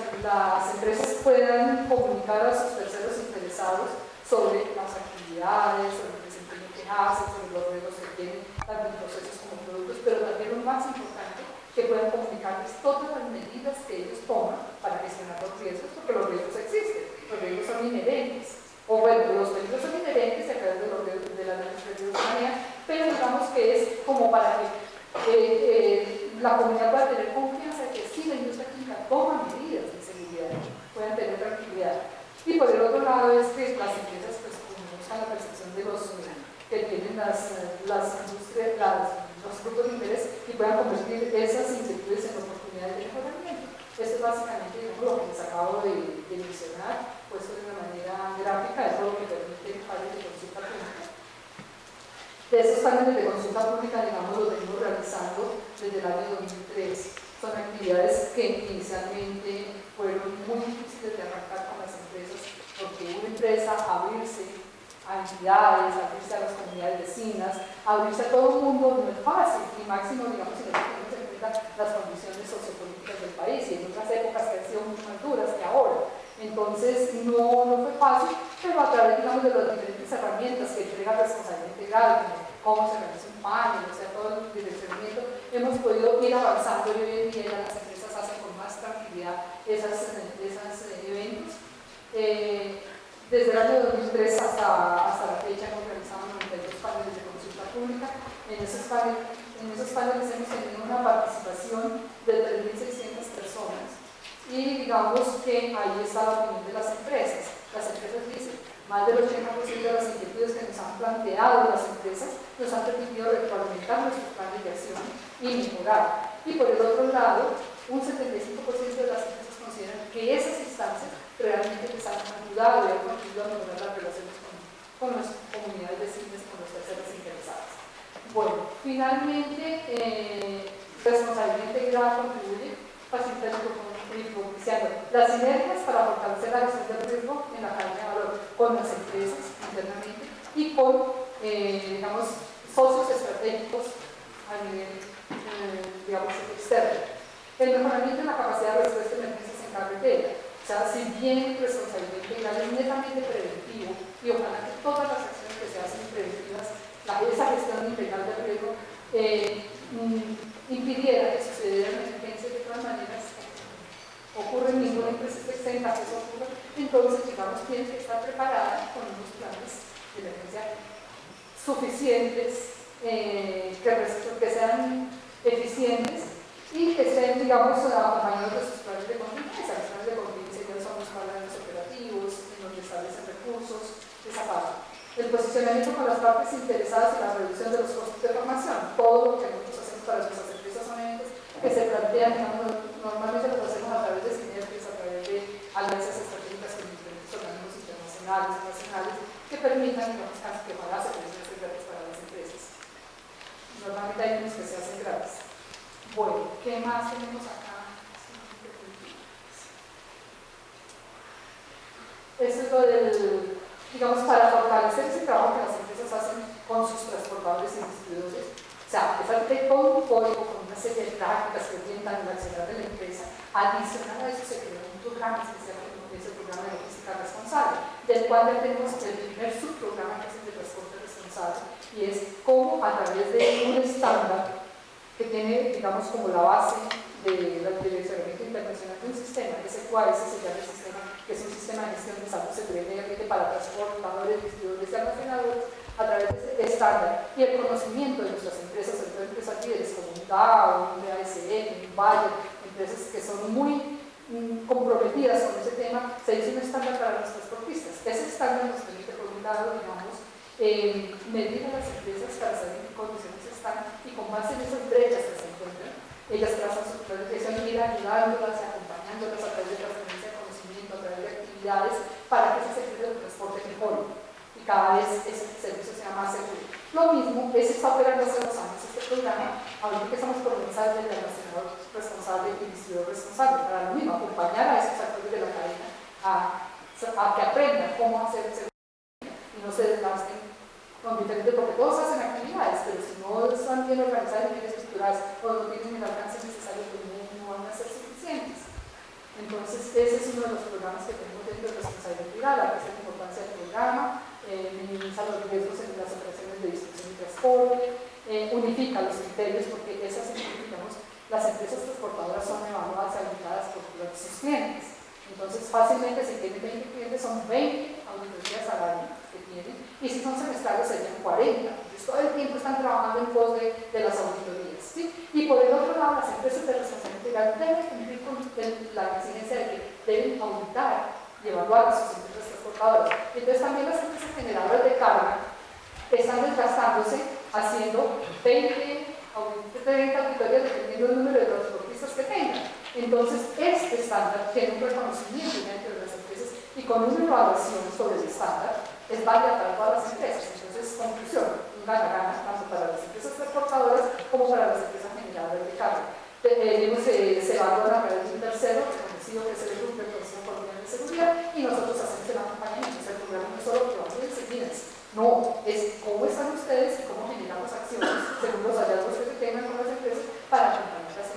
empresas puedan comunicar a sus terceros interesados sobre las actividades, sobre el desempeño que hacen, sobre los riesgos que tienen, tanto en procesos como productos, pero también lo más importante, que puedan comunicarles todas las medidas que ellos toman para gestionar los riesgos, porque los riesgos existen, los riesgos son inherentes. O bueno, los peligros son inherentes a través de la riesgos, pero digamos que es como para que la comunidad pueda tener confianza de que sí, la industria química toma medidas de seguridad, puedan tener tranquilidad. Y por el otro lado es que las empresas, pues, conozcan la percepción de los que tienen las industrias, los grupos de interés y puedan convertir esas inquietudes en oportunidades de mejoramiento. Esto es básicamente, digamos, lo que les acabo de mencionar, puesto de una manera gráfica, es lo que permite paneles de consulta pública. De esos paneles de consulta pública, digamos, los venimos realizando desde el año 2003. Son actividades que inicialmente fueron muy difíciles de arrancar con las empresas, porque una empresa abrirse a entidades, abrirse a las comunidades vecinas, abrirse a todo el mundo no es fácil, y máximo, digamos, si nosotros tenemos en cuenta las condiciones sociopolíticas del país, y en otras épocas que han sido mucho más duras que ahora. Entonces, no fue fácil, pero a través, digamos, de las diferentes herramientas que entrega responsabilidad integral, como cómo se realiza un panel, o sea, todo el direccionamiento, hemos podido ir avanzando y hoy en día las empresas hacen con más tranquilidad esos eventos. Desde el año 2003 hasta la fecha hemos realizado 92 paneles de consulta pública. En esos paneles hemos tenido una participación de 3.600 personas y digamos que ahí está la opinión de las empresas. Las empresas dicen, más del 80% de las inquietudes que nos han planteado las empresas nos han permitido retroalimentar nuestros planes de acción y mejorar. Y por el otro lado, un 75% de las empresas consideran que esas instancias realmente les han ayudado y han contribuido a mejorar las relaciones con las comunidades vecinas, con las personas interesadas. Bueno, finalmente, responsabilidad integrada contribuye facilitando y propiciando las sinergias para fortalecer la gestión del riesgo en la cadena de valor con las empresas internamente y con, digamos, socios estratégicos a nivel, digamos, externo. El mejoramiento de la capacidad de respuesta a emergencias en carretera. O sea, si bien responsabilidad integral es netamente preventivo y ojalá que todas las acciones que se hacen preventivas, esa gestión integral del riesgo, impidiera que sucedieran emergencias de todas maneras, ocurre en ninguna empresa exenta que eso ocurra, entonces, digamos, tiene que estar preparada con unos planes de emergencia suficientes, que sean eficientes y que estén, digamos, acompañados de sus planes de contingencia. Los planes de contingencia ya son los planes operativos, en donde establecen recursos, esa parte. El posicionamiento con las partes interesadas en la reducción de los costos de formación. Todo lo que nosotros hacemos para nuestras empresas son eventos que se plantean, digamos, normalmente lo hacemos a través de sinergias, a través de alianzas estratégicas con diferentes organismos internacionales y nacionales que permitan, digamos, que ojalá se puedan gratis para las empresas. Normalmente hay unos que se hacen gratis. Bueno, ¿qué más tenemos acá? Esto es lo del, digamos, para fortalecer ese trabajo que las empresas hacen con sus transportadores y distribuidores. O sea, es todo un código con una serie de prácticas que orientan el accionar de la empresa. Adicional a eso se creó un programa especial que es el programa de logística responsable, del cual ya tenemos el primer subprograma que es el de transporte responsable, y es cómo a través de un estándar que tiene, digamos, como la base del direccionamiento internacional de un sistema, que es el QAS, se llama el sistema, que es un sistema de gestión de salud segregante para transportadores, distribuidores y almacenadores, a través de ese estándar y el conocimiento de nuestras empresas, sobre todo empresas líderes como un DAO, un DASN, un Bayer, empresas que son muy comprometidas con ese tema, se hizo un estándar para los transportistas. Ese estándar nos permite, por un lado, digamos, medir a las empresas para saber en qué condiciones están y con base en esas brechas que se encuentran, ellas trazan su plan de gestión y ir ayudándolas, acompañándolas a través de transferencia de conocimiento, a través de actividades para que ese servicio de transporte mejore y cada vez ese servicio sea más seguro. Lo mismo, ese está operando hace 2 años este programa, ahorita que estamos por comenzar desde el almacenador responsable y distribuidor responsable, para lo mismo, acompañar a esos actores de la cadena a que aprendan cómo hacer el servicio y no se desgasten con diferentes, porque todos hacen actividades, pero si no están bien organizados y bien estructurados o no tienen el alcance necesario, pues no van a ser suficientes. Entonces, ese es uno de los programas que tenemos dentro de responsabilidad privada, que es la importancia del programa, minimiza los riesgos en las operaciones de distribución y transporte, unifica los criterios, porque esas, digamos, las empresas transportadoras son evaluadas y auditadas por sus clientes. Entonces, fácilmente, si tienen 20 clientes, son 20 auditorías al año que tienen, y si son semestrales, serían 40. Entonces, todo el tiempo están trabajando en pos de las auditorías, ¿sí? Y por el otro lado, las empresas de responsabilidad integral deben cumplir con la exigencia de que deben auditar y evaluar a sus empresas transportadoras. Entonces, también las empresas generadoras de carga están desgastándose haciendo 30 auditorías dependiendo del número de transportistas que tengan. Entonces, este estándar tiene un reconocimiento dentro de las empresas y con una evaluación sobre el estándar es válida para todas las empresas. Entonces, conclusión, un gana-gana tanto para las empresas transportadoras como para las empresas generadoras de carga. Se evalúa a través de un tercero reconocido que es el Grupo de Protección Colombiana de Seguridad y nosotros hacemos el acompañamiento. O sea, el programa no es solo que vamos a enseñarles, no, es cómo están ustedes y cómo generamos acciones según los hallazgos que se tengan con las empresas para acompañarlas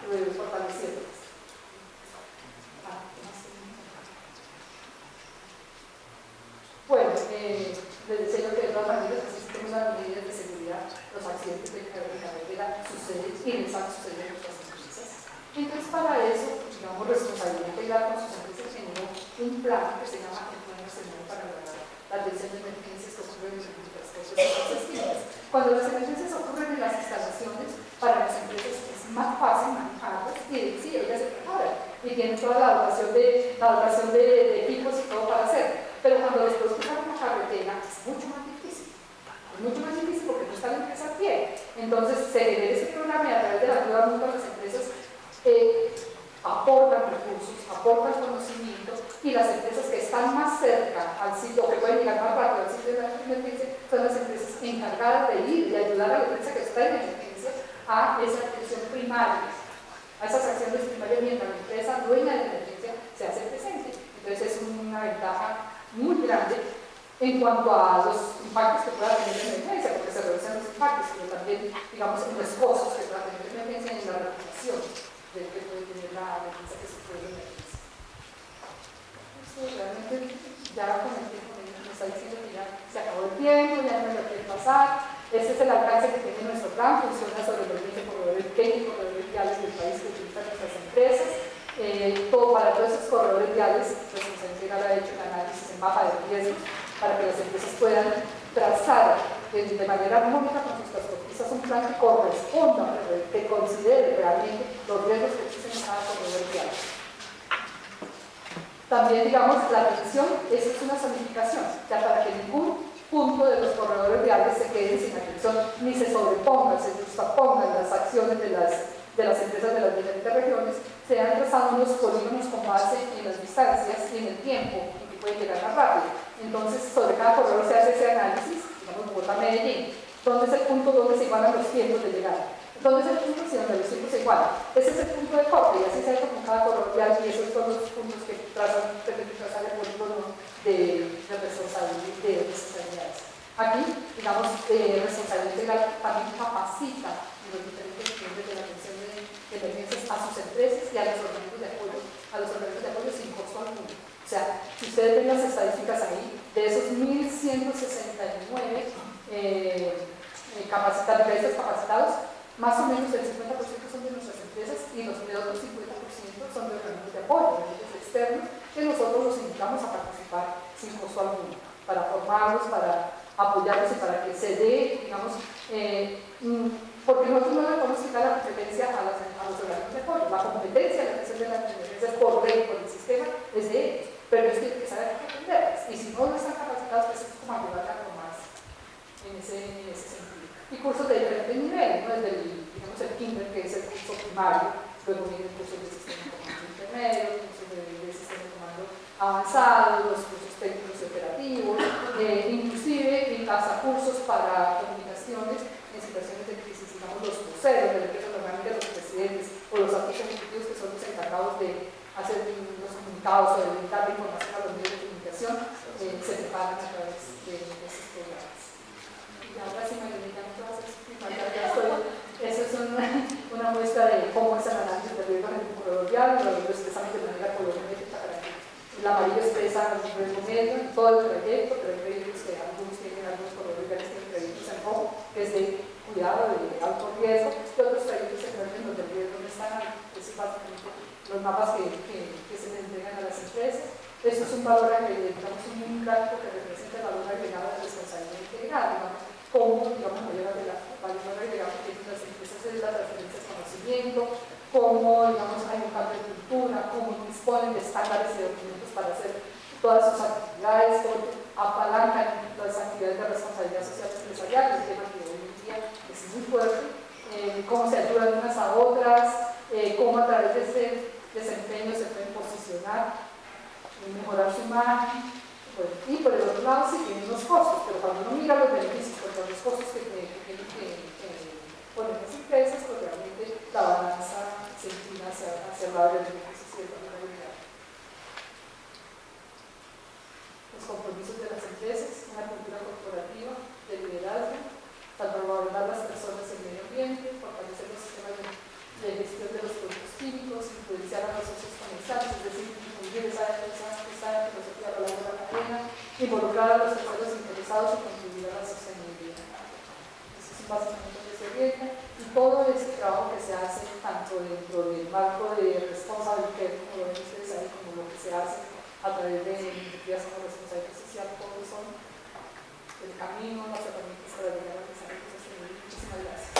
y fortalecerlas. Bueno, les decía que de todas maneras existen unas medidas de seguridad, los accidentes de carretera suceden y les han sucedido en nuestras empresas. Entonces, para eso, digamos, responsabilidad integral con sus empresas generó un plan que se llama el Plan Nacional para la Atención de Emergencias que ocurren en los transportes de las distintas. Cuando las emergencias ocurren en las instalaciones, para las empresas es más fácil manejarlas y sí, ellas se preparan y tienen toda la dotación de equipos y todo para hacer. Pero cuando después tocan una carretera es mucho más difícil. Es mucho más difícil porque no está la empresa a pie. Entonces se genera ese programa y a través de la ayuda mutua las empresas aportan recursos, almacenamiento, y las empresas que están más cerca al sitio, que pueden llegar más rápido al sitio de la emergencia, son las empresas encargadas de ir y ayudar a la empresa que está en emergencia a esa atención primaria, a esas acciones primarias, mientras la empresa dueña de la emergencia se hace presente. Entonces es una ventaja muy grande en cuanto a los impactos que pueda tener la emergencia, porque se reducen los impactos, pero también, digamos, en los costos que pueda tener la emergencia y en la reputación de que puede tener la emergencia que sufre la emergencia. Esto realmente, ya con el tiempo me está diciendo que ya se acabó el tiempo, ya no me lo quiere pasar. Este es el alcance que tiene nuestro plan, funciona sobre los 20 corredores técnicos, corredores viales del país que utilizan nuestras empresas. Para todos esos corredores viales, pues nos entrega ha hecho un análisis en mapa de riesgos para que las empresas puedan trazar de manera armónica con sus transportistas un plan que corresponda, que considere realmente los riesgos que existen en cada corredor vial. También, digamos, la atención, esa es una zonificación, ya para que ningún punto de los corredores viales se quede sin atención, ni se sobrepongan, se justapongan las acciones de las empresas de las diferentes regiones, se han trazado unos polígonos con base en las distancias y en el tiempo en que pueden llegar más rápido. Entonces, sobre cada corredor se hace ese análisis, digamos, Bogotá-Medellín, ¿dónde es el punto donde se igualan los tiempos de llegada? ¿Dónde es el punto si donde los tiempos se igualan? Ese es el punto de corte, y así se hace con cada corredor vial, y esos son los puntos que permiten trazar el polígono de responsabilidades. Aquí, digamos, responsabilidad integral también capacita en los diferentes niveles de la atención de emergencias a sus empresas y a los organismos de apoyo, sin costo alguno. O sea, si ustedes ven las estadísticas ahí, de esos 1.169 brigadistas capacitados, más o menos el 50% son de nuestras empresas y los otros 50% son de organismos de apoyo, organismos externos, que nosotros los invitamos a participar sin costo alguno, para formarlos, para apoyarlos y para que se dé, digamos, porque nosotros no le podemos quitar la competencia a los organismos de apoyo. La competencia de la atención de la emergencia por ley, por el sistema, es de ellos, pero ellos tienen que saber atenderlas, y si no están capacitados, pues es como ayudarles a formarse en ese sentido. Y cursos de diferentes niveles, ¿no? Desde digamos, el kinder, que es el curso primario, luego viene el curso de sistema de comando intermedio, el curso de sistema de comando avanzado, los cursos técnicos y operativos, inclusive hasta cursos para comunicaciones en situaciones de crisis, digamos, los voceros, de lo que son normalmente los presidentes o los altos ejecutivos que son los encargados de hacer los comunicados o de brindar la información a los medios de comunicación, se preparan a través de esos programas. Y ahora sí, Marilita, no te vas a explicar, eso es una muestra de cómo es el análisis de riesgos en el corredor vial, lo expresamos de manera colorimétrica para que el amarillo expresa el riesgo medio en todo el trayecto, pero hay trayectos que algunos corredores viales tienen trayectos en rojo, que es de cuidado, de alto riesgo, y otros trayectos en verde donde el riesgo no está alto. Es básicamente los mapas que se les entregan a las empresas. Esto es un valor agregado, digamos, un gráfico que representa el valor agregado de responsabilidad integral, digamos, cómo, digamos, valor agregado que tienen las empresas es la transferencia de conocimiento, cómo, digamos, hay un cambio de cultura, cómo disponen de estándares y documentos para hacer todas sus actividades, cómo apalancan las actividades de responsabilidad social empresarial, el tema que hoy en día es muy fuerte, cómo se ayudan unas a otras, cómo a través de ese desempeño se pueden posicionar, mejorar su imagen, pues, y por el otro lado sí tienen los costos, pero cuando uno mira los beneficios contra los costos que tienen que poner las empresas, pues realmente la balanza se inclina hacia el lado de los beneficios y de la rentabilidad. Los compromisos de las empresas, una cultura corporativa de liderazgo, salvaguardar las personas y el medio ambiente, fortalecer los sistemas de gestión de los productos químicos, influenciar a los socios comerciales, es decir, difundir esa filosofía a lo largo de la cadena, involucrar a los sectores interesados y contribuir a la sostenibilidad. Eso es básicamente lo que se orienta, y todo ese trabajo que se hace tanto dentro del marco de responsabilidad, como lo ven ustedes ahí, como lo que se hace a través de iniciativas como responsabilidad social, todos son el camino, las herramientas para llegar a los ámbitos sostenibles. Muchísimas gracias.